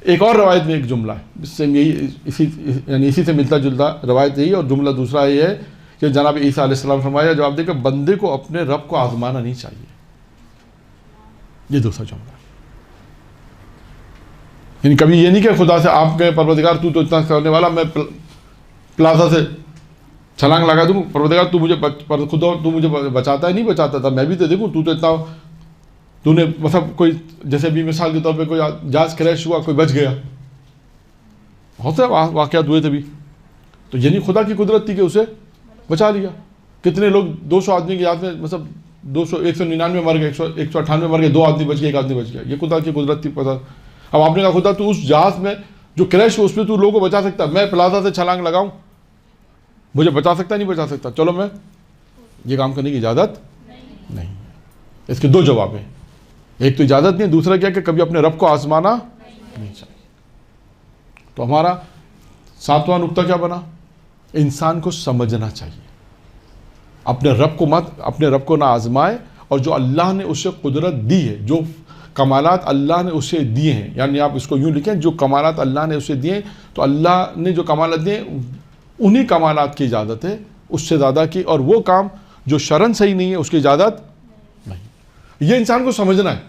ایک اور روایت میں ایک جملہ ہے جس سے اسی سے ملتا جلتا روایت یہی، اور جملہ دوسرا یہ ہے کہ جناب عیسیٰ علیہ السلام فرمایا جواب دے کہ بندے کو اپنے رب کو آزمانا نہیں چاہیے، یہ دوسرا جملہ ہے۔ یعنی کبھی یہ نہیں کہ خدا سے آپ کے پروردگار تو اتنا کرنے والا، میں پلازا سے چھلانگ لگا دوں، پروردگار تو مجھے بچاتا ہے نہیں بچاتا تھا، میں بھی تو دیکھوں تو اتنا، تو نے مطلب کوئی جیسے بھی مثال کے طور پہ کوئی جہاز کریش ہوا، کوئی بچ گیا، بہت سے واقعات ہوئے تھے بھی، تو یعنی خدا کی قدرت تھی کہ اسے بچا لیا۔ کتنے لوگ 200 آدمی کی یاد میں مطلب 199 مر گئے، 198 مر گئے، 2 آدمی بچ گئے، 1 آدمی بچ گیا، یہ خدا کی قدرت تھی پتہ۔ اب آپ نے کہا خدا تو اس جہاز میں جو کریش ہو اس میں تو لوگوں کو بچا سکتا، میں پلازا سے چھلانگ لگاؤں مجھے بچا سکتا نہیں بچا سکتا، چلو میں یہ کام کرنے کی اجازت نہیں۔ اس کے دو جواب ہیں، ایک تو اجازت نہیں، دوسرا کیا کہ کبھی اپنے رب کو آزمانا نہیں چاہیے۔ تو ہمارا 7واں نقطہ کیا بنا؟ انسان کو سمجھنا چاہیے، اپنے رب کو نہ آزمائے، اور جو اللہ نے اسے قدرت دی ہے، جو کمالات اللہ نے اسے دیے ہیں، یعنی آپ اس کو یوں لکھیں جو کمالات اللہ نے اسے دیے ہیں، تو اللہ نے جو کمالات دیے انہی کمالات کی اجازت ہے، اس سے زیادہ کی، اور وہ کام جو شرعاً صحیح نہیں ہے اس کی اجازت نہیں۔ یہ انسان کو سمجھنا ہے۔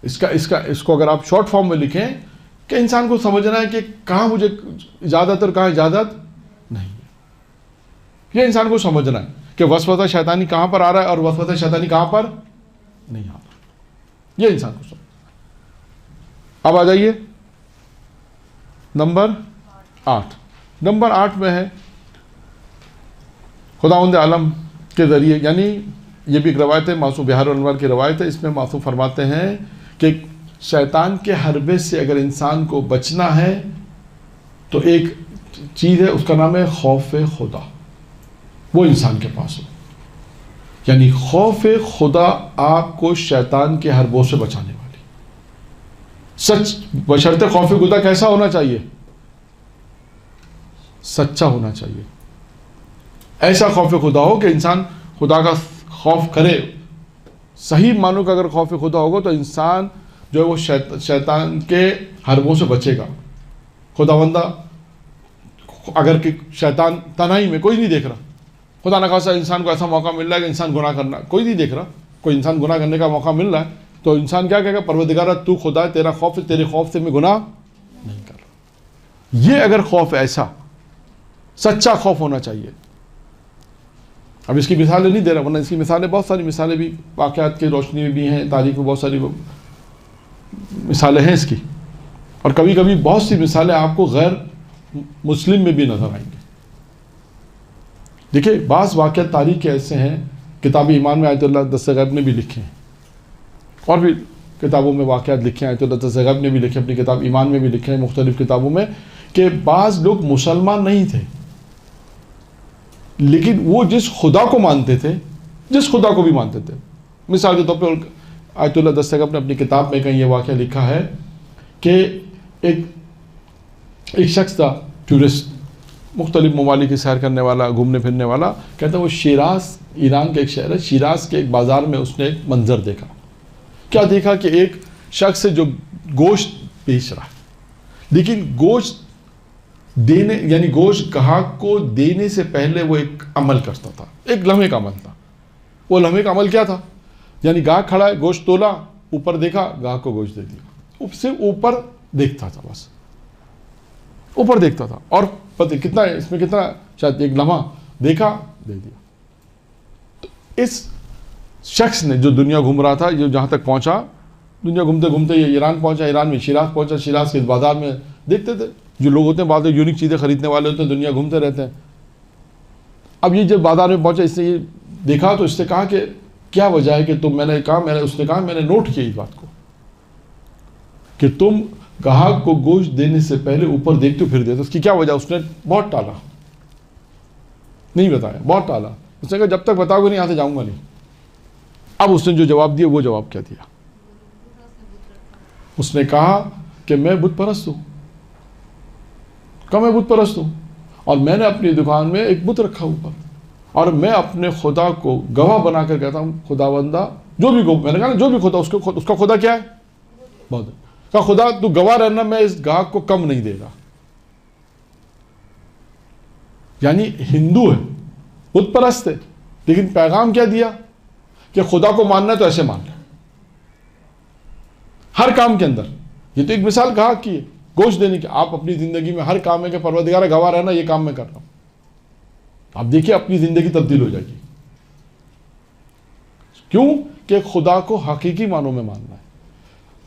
اس کو اگر آپ شارٹ فارم میں لکھیں کہ انسان کو سمجھنا ہے کہ کہاں مجھے اجازت اور کہاں اجازت نہیں ہے۔ یہ انسان کو سمجھنا ہے کہ وسوسہ شیطانی کہاں پر آ رہا ہے اور وسوسہ شیطانی کہاں پر نہیں آ رہا، یہ انسان کو سمجھنا۔ اب آ جائیے نمبر 8۔ نمبر 8 میں ہے خداوند عالم کے ذریعے، یعنی یہ بھی ایک روایت ہے، معصوم بہار الانوار کی روایت ہے، اس میں معصوم فرماتے ہیں کہ شیطان کے حربے سے اگر انسان کو بچنا ہے تو ایک چیز ہے، اس کا نام ہے خوف خدا، وہ انسان کے پاس ہو۔ یعنی خوف خدا آپ کو شیطان کے حربوں سے بچانے والی، سچ بشرط خوف خدا کیسا ہونا چاہیے؟ سچا ہونا چاہیے، ایسا خوف خدا ہو کہ انسان خدا کا خوف کرے۔ صحیح معنوں کا اگر خوف خدا ہوگا تو انسان جو ہے وہ شیطان کے حربوں سے بچے گا۔ خداوندہ اگر کہ شیطان تنہائی میں کوئی نہیں دیکھ رہا, خدا نہ خواستہ انسان کو ایسا موقع مل رہا ہے کہ انسان گناہ کرنا, کوئی نہیں دیکھ رہا, کوئی انسان گناہ کرنے کا موقع مل رہا ہے, تو انسان کیا کہے گا, پروردگارہ تو خدا ہے, تیرا خوف ہے, تیرے خوف سے میں گناہ نہیں کر رہا. یہ اگر خوف ایسا سچا خوف ہونا چاہیے. اب اس کی مثالیں نہیں دے رہا, ورنہ اس کی مثالیں بہت ساری مثالیں بھی واقعات کی روشنی میں بھی ہیں, تاریخ میں بہت ساری مثالیں ہیں اس کی, اور کبھی کبھی بہت سی مثالیں آپ کو غیر مسلم میں بھی نظر آئیں گی. دیکھیں بعض واقعات تاریخ کے ایسے ہیں, کتاب ایمان میں آیت اللہ دست غیب نے بھی لکھے ہیں, اور بھی کتابوں میں واقعات لکھے ہیں, آیت اللہ دست غیب نے بھی لکھے, اپنی کتاب ایمان میں بھی لکھے ہیں, مختلف کتابوں میں, کہ بعض لوگ مسلمان نہیں تھے لیکن وہ جس خدا کو مانتے تھے, جس خدا کو بھی مانتے تھے. مثال کے طور پہ آیت اللہ دست غیب نے اپنی کتاب میں کہیں یہ واقعہ لکھا ہے کہ ایک شخص تھا, ٹورسٹ, مختلف ممالک کی سیر کرنے والا, گھومنے پھرنے والا, کہتا ہے وہ شیراز, ایران کا ایک شہر ہے, شیراز کے ایک بازار میں اس نے ایک منظر دیکھا. کیا دیکھا کہ ایک شخص ہے جو گوشت بیچ رہا ہے, لیکن گوشت دینے یعنی گوشت گاہک کو دینے سے پہلے وہ ایک عمل کرتا تھا, ایک لمحے کا عمل تھا. وہ لمحے کا عمل کیا تھا, یعنی گاہک کھڑا ہے, گوشت تولا, اوپر دیکھا, گاہک کو گوشت دے دیا. صرف اوپر دیکھتا تھا, بس اوپر دیکھتا تھا, اور پتہ کتنا اس میں کتنا, شاید ایک لمحہ دیکھا, دے دیا. تو اس شخص نے جو دنیا گھوم رہا تھا, جو جہاں تک پہنچا, دنیا گھومتے گھومتے یہ ایران پہنچا, ایران میں شیراز پہنچا, شیراز کے بازار میں دیکھتے تھے جو لوگ ہوتے ہیں, بعض یونیک چیزیں خریدنے والے ہوتے ہیں, دنیا گھومتے رہتے ہیں. اب یہ جب بازار میں پہنچا, اس نے یہ دیکھا تو اس نے کہا کہ کیا وجہ ہے کہ تم, میں نے کہا, اس نے کہا میں نے نوٹ کیا اس بات کو کہ تم گاہک کو گوشت دینے سے پہلے اوپر دیکھتے ہو پھر دیتے, اس کی کیا وجہ. اس نے بہت ٹالا, نہیں بتایا, بہت ٹالا. اس نے کہا جب تک بتاؤ گے نہیں یہاں سے جاؤں گا نہیں. اب اس نے جو جواب دیا, وہ جواب کیا دیا, اس نے کہا کہ میں بت پرست ہوں, کہا میں بت پرست ہوں, اور میں نے اپنی دکان میں ایک بت رکھا اوپر, اور میں اپنے خدا کو گواہ بنا کر کہتا ہوں, خدا بندہ جو بھی, میں نے کہا نا جو بھی خدا, اس کا خدا کیا ہے, بہت. کہا خدا تو گواہ رہنا, میں اس گاہک کو کم نہیں دے گا. یعنی ہندو ہے, بت پرست ہے, لیکن پیغام کیا دیا کہ خدا کو ماننا تو ایسے مان لے ہر کام کے اندر. یہ تو ایک مثال گاہک کی ہے, گوشت دینے کی. آپ اپنی زندگی میں ہر کام ہے کہ پروردگار گواہ رہنا, یہ کام میں کر رہا ہوں. آپ دیکھیے اپنی زندگی تبدیل ہو جائے گی. کیوں کہ خدا کو حقیقی معنوں میں ماننا ہے.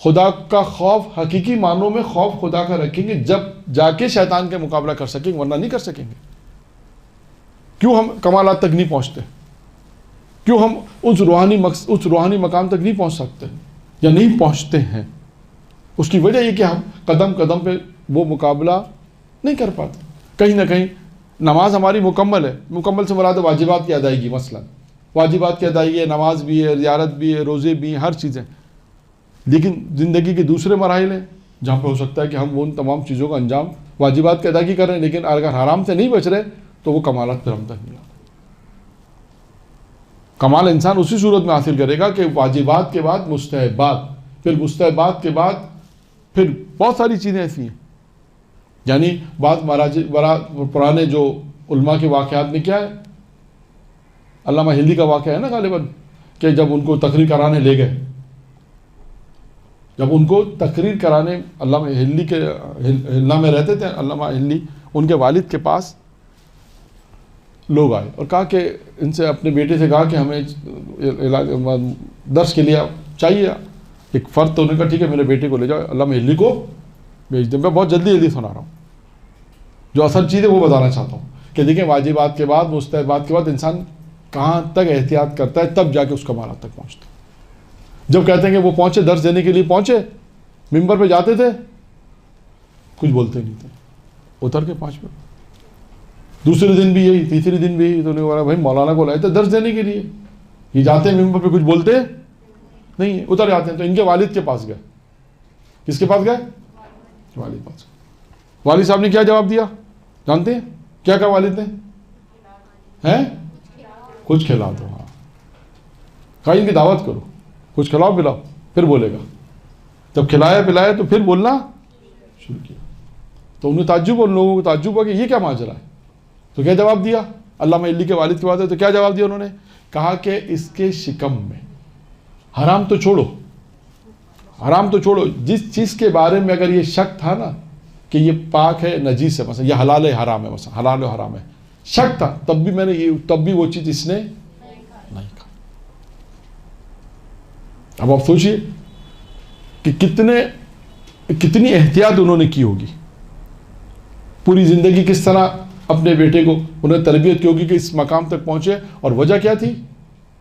خدا کا خوف حقیقی معنوں میں خوف خدا کا رکھیں گے, جب جا کے شیطان کے مقابلہ کر سکیں گے, ورنہ نہیں کر سکیں گے. کیوں ہم کمالات تک نہیں پہنچتے, کیوں ہم اس روحانی مقام تک نہیں پہنچ سکتے یا نہیں پہنچتے ہیں. اس کی وجہ یہ کہ ہم قدم قدم پہ وہ مقابلہ نہیں کر پاتے. کہیں نہ کہیں نماز ہماری مکمل ہے, مکمل سے مراد واجبات کی ادائیگی, مثلا واجبات کی ادائیگی ہے, نماز بھی ہے, زیارت بھی ہے, روزے بھی ہیں, ہر چیزیں. لیکن زندگی کے دوسرے مراحل ہیں جہاں پہ ہو سکتا ہے کہ ہم ان تمام چیزوں کا انجام, واجبات کی ادائیگی کر رہے ہیں, لیکن اگر حرام سے نہیں بچ رہے تو وہ کمالات پھر ہم تک نہیں آتے. کمال انسان اسی صورت میں حاصل کرے گا کہ واجبات کے بعد مستحبات, پھر مستحبات کے بعد پھر بہت ساری چیزیں ایسی ہیں. یعنی بعض پرانے جو علماء کے واقعات میں کیا ہے, علامہ ہلدی کا واقعہ ہے نا غالباً, کہ جب ان کو تقریر کرانے لے گئے, جب ان کو تقریر کرانے, علامہ ہلدی کے ہلنا میں رہتے تھے علامہ ہلدی, ان کے والد کے پاس لوگ آئے اور کہا کہ ان سے, اپنے بیٹے سے کہا کہ ہمیں درس کے لیے چاہیے ایک فرد. تو انہوں نے کہا ٹھیک ہے میرے بیٹے کو لے جاؤ, علامہ ہلدی کو بھیج دیں. میں بہت جلدی سنا رہا ہوں, جو اصل چیز ہے وہ بتانا چاہتا ہوں کہ دیکھیں واجبات کے بعد مستحبات کے بعد انسان کہاں تک احتیاط کرتا ہے, تب جا کے اس کمالات تک پہنچتا ہے. جب کہتے ہیں کہ وہ پہنچے, درس دینے کے لیے پہنچے, ممبر پہ جاتے تھے, کچھ بولتے نہیں تھے, اتر کے 5 منٹ. دوسرے دن بھی یہی, تیسرے دن بھی یہی. تو انہوں نے کہا بھائی مولانا کو لائے تھے درس دینے کے لیے, یہ جاتے ہیں ممبر پہ, کچھ بولتے نہیں, اتر جاتے ہیں. تو ان کے والد کے پاس گئے. کس کے پاس گئے؟ والد پاس. والد صاحب نے کیا جواب دیا جانتے ہیں؟ کیا کہا والد نے؟ ہیں کچھ کھلا دو. ہاں, کہا ان کی دعوت کرو, کچھ کھلاؤ پلاؤ, پھر بولے گا. جب کھلایا پلایا تو پھر بولنا شروع کیا. تو انہیں تعجب، ان لوگوں کو تعجب ہوا کہ یہ کیا ماجرا ہے. تو کیا جواب دیا؟ علامہ علی کے والد کی بات ہے تو کیا جواب دیا انہوں نے؟ کہا کہ اس کے شکم میں حرام تو چھوڑو، حرام تو چھوڑو، جس چیز کے بارے میں اگر یہ شک تھا نا کہ یہ پاک ہے نجیس ہے، مثلا یہ حلال ہے حرام ہے، مثلا حلال و حرام ہے، شک تھا، تب بھی وہ چیز اس نے نہیں کھا. اب آپ سوچئے کہ کتنی احتیاط انہوں نے کی ہوگی، پوری زندگی کس طرح اپنے بیٹے کو انہیں تربیت کی ہوگی کہ اس مقام تک پہنچے. اور وجہ کیا تھی؟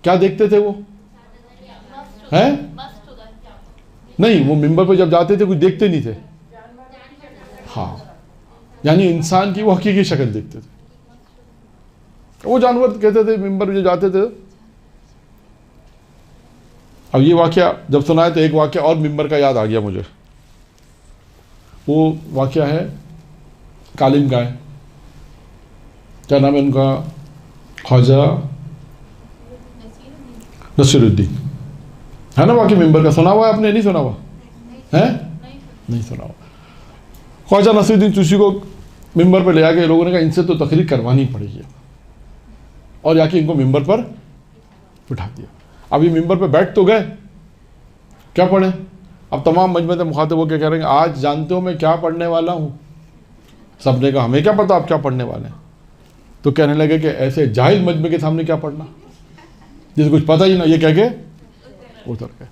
کیا دیکھتے تھے وہ ہیں؟ نہیں، وہ ممبر پہ جب جاتے تھے کچھ دیکھتے نہیں تھے. ہاں، یعنی انسان کی وہ حقیقی شکل دیکھتے تھے. وہ جانور کہتے تھے ممبر پہ جو جاتے تھے. اب یہ واقعہ جب سنا ہے تو ایک واقعہ اور ممبر کا یاد آ گیا مجھے. وہ واقعہ ہے کالم کا ہے، کیا نام ہے ان کا؟ خواجہ نصیر الدین ہے نا. واقعی ممبر کا سنا ہوا ہے آپ نے؟ نہیں سنا ہوا ہے؟ نہیں سنا ہوا. خواجہ نصیر الدین چشتی کو ممبر پر لے آ کے لوگوں نے کہا ان سے تو تقریر کروانی پڑے گی، اور جا کے ان کو ممبر پر بٹھا دیا. اب یہ ممبر پہ بیٹھ تو گئے، کیا پڑھیں؟ اب تمام مجمع سے مخاطب ہو کے کہہ رہے ہیں آج جانتے ہو میں کیا پڑھنے والا ہوں؟ سب نے کہا ہمیں کیا پتا آپ کیا پڑھنے والے ہیں. تو کہنے لگے کہ ایسے جاہل مجمع کے سامنے کیا پڑھنا، جسے کچھ پتہ ہی نہ، یہ کہہ کے اتر گئے.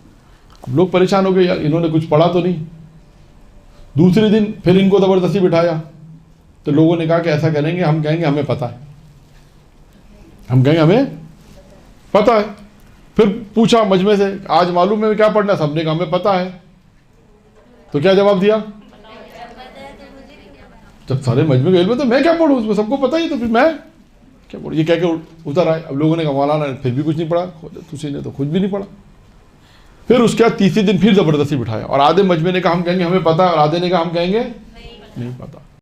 اب لوگ پریشان ہو گئے، یار انہوں نے کچھ پڑھا تو نہیں. دوسرے دن پھر ان کو زبردستی بٹھایا تو لوگوں نے کہا کہ ایسا کریں گے، ہم کہیں گے ہمیں پتہ ہے، ہم کہیں گے ہمیں پتہ ہے. پھر پوچھا مجمع سے آج معلوم ہے کیا پڑھنا؟ سب نے کہا ہمیں پتہ ہے. تو کیا جواب دیا؟ جب سارے مجمع کا علم ہے تو میں کیا پڑھوں، اس میں سب کو پتہ ہی، تو پھر میں کیا پڑھوں؟ یہ کہہ کے اتر آئے. اب لوگوں نے کہا مولانا نے پھر بھی کچھ نہیں پڑھا، کسی نے تو کچھ بھی نہیں پڑھا. پھر اس کے بعد تیسرے دن پھر زبردستی بٹھایا، اور آدھے مجمع نے کہا ہم کہیں گے ہمیں پتہ، اور آدھے نے کہا ہم کہیں گے نہیں پتہ.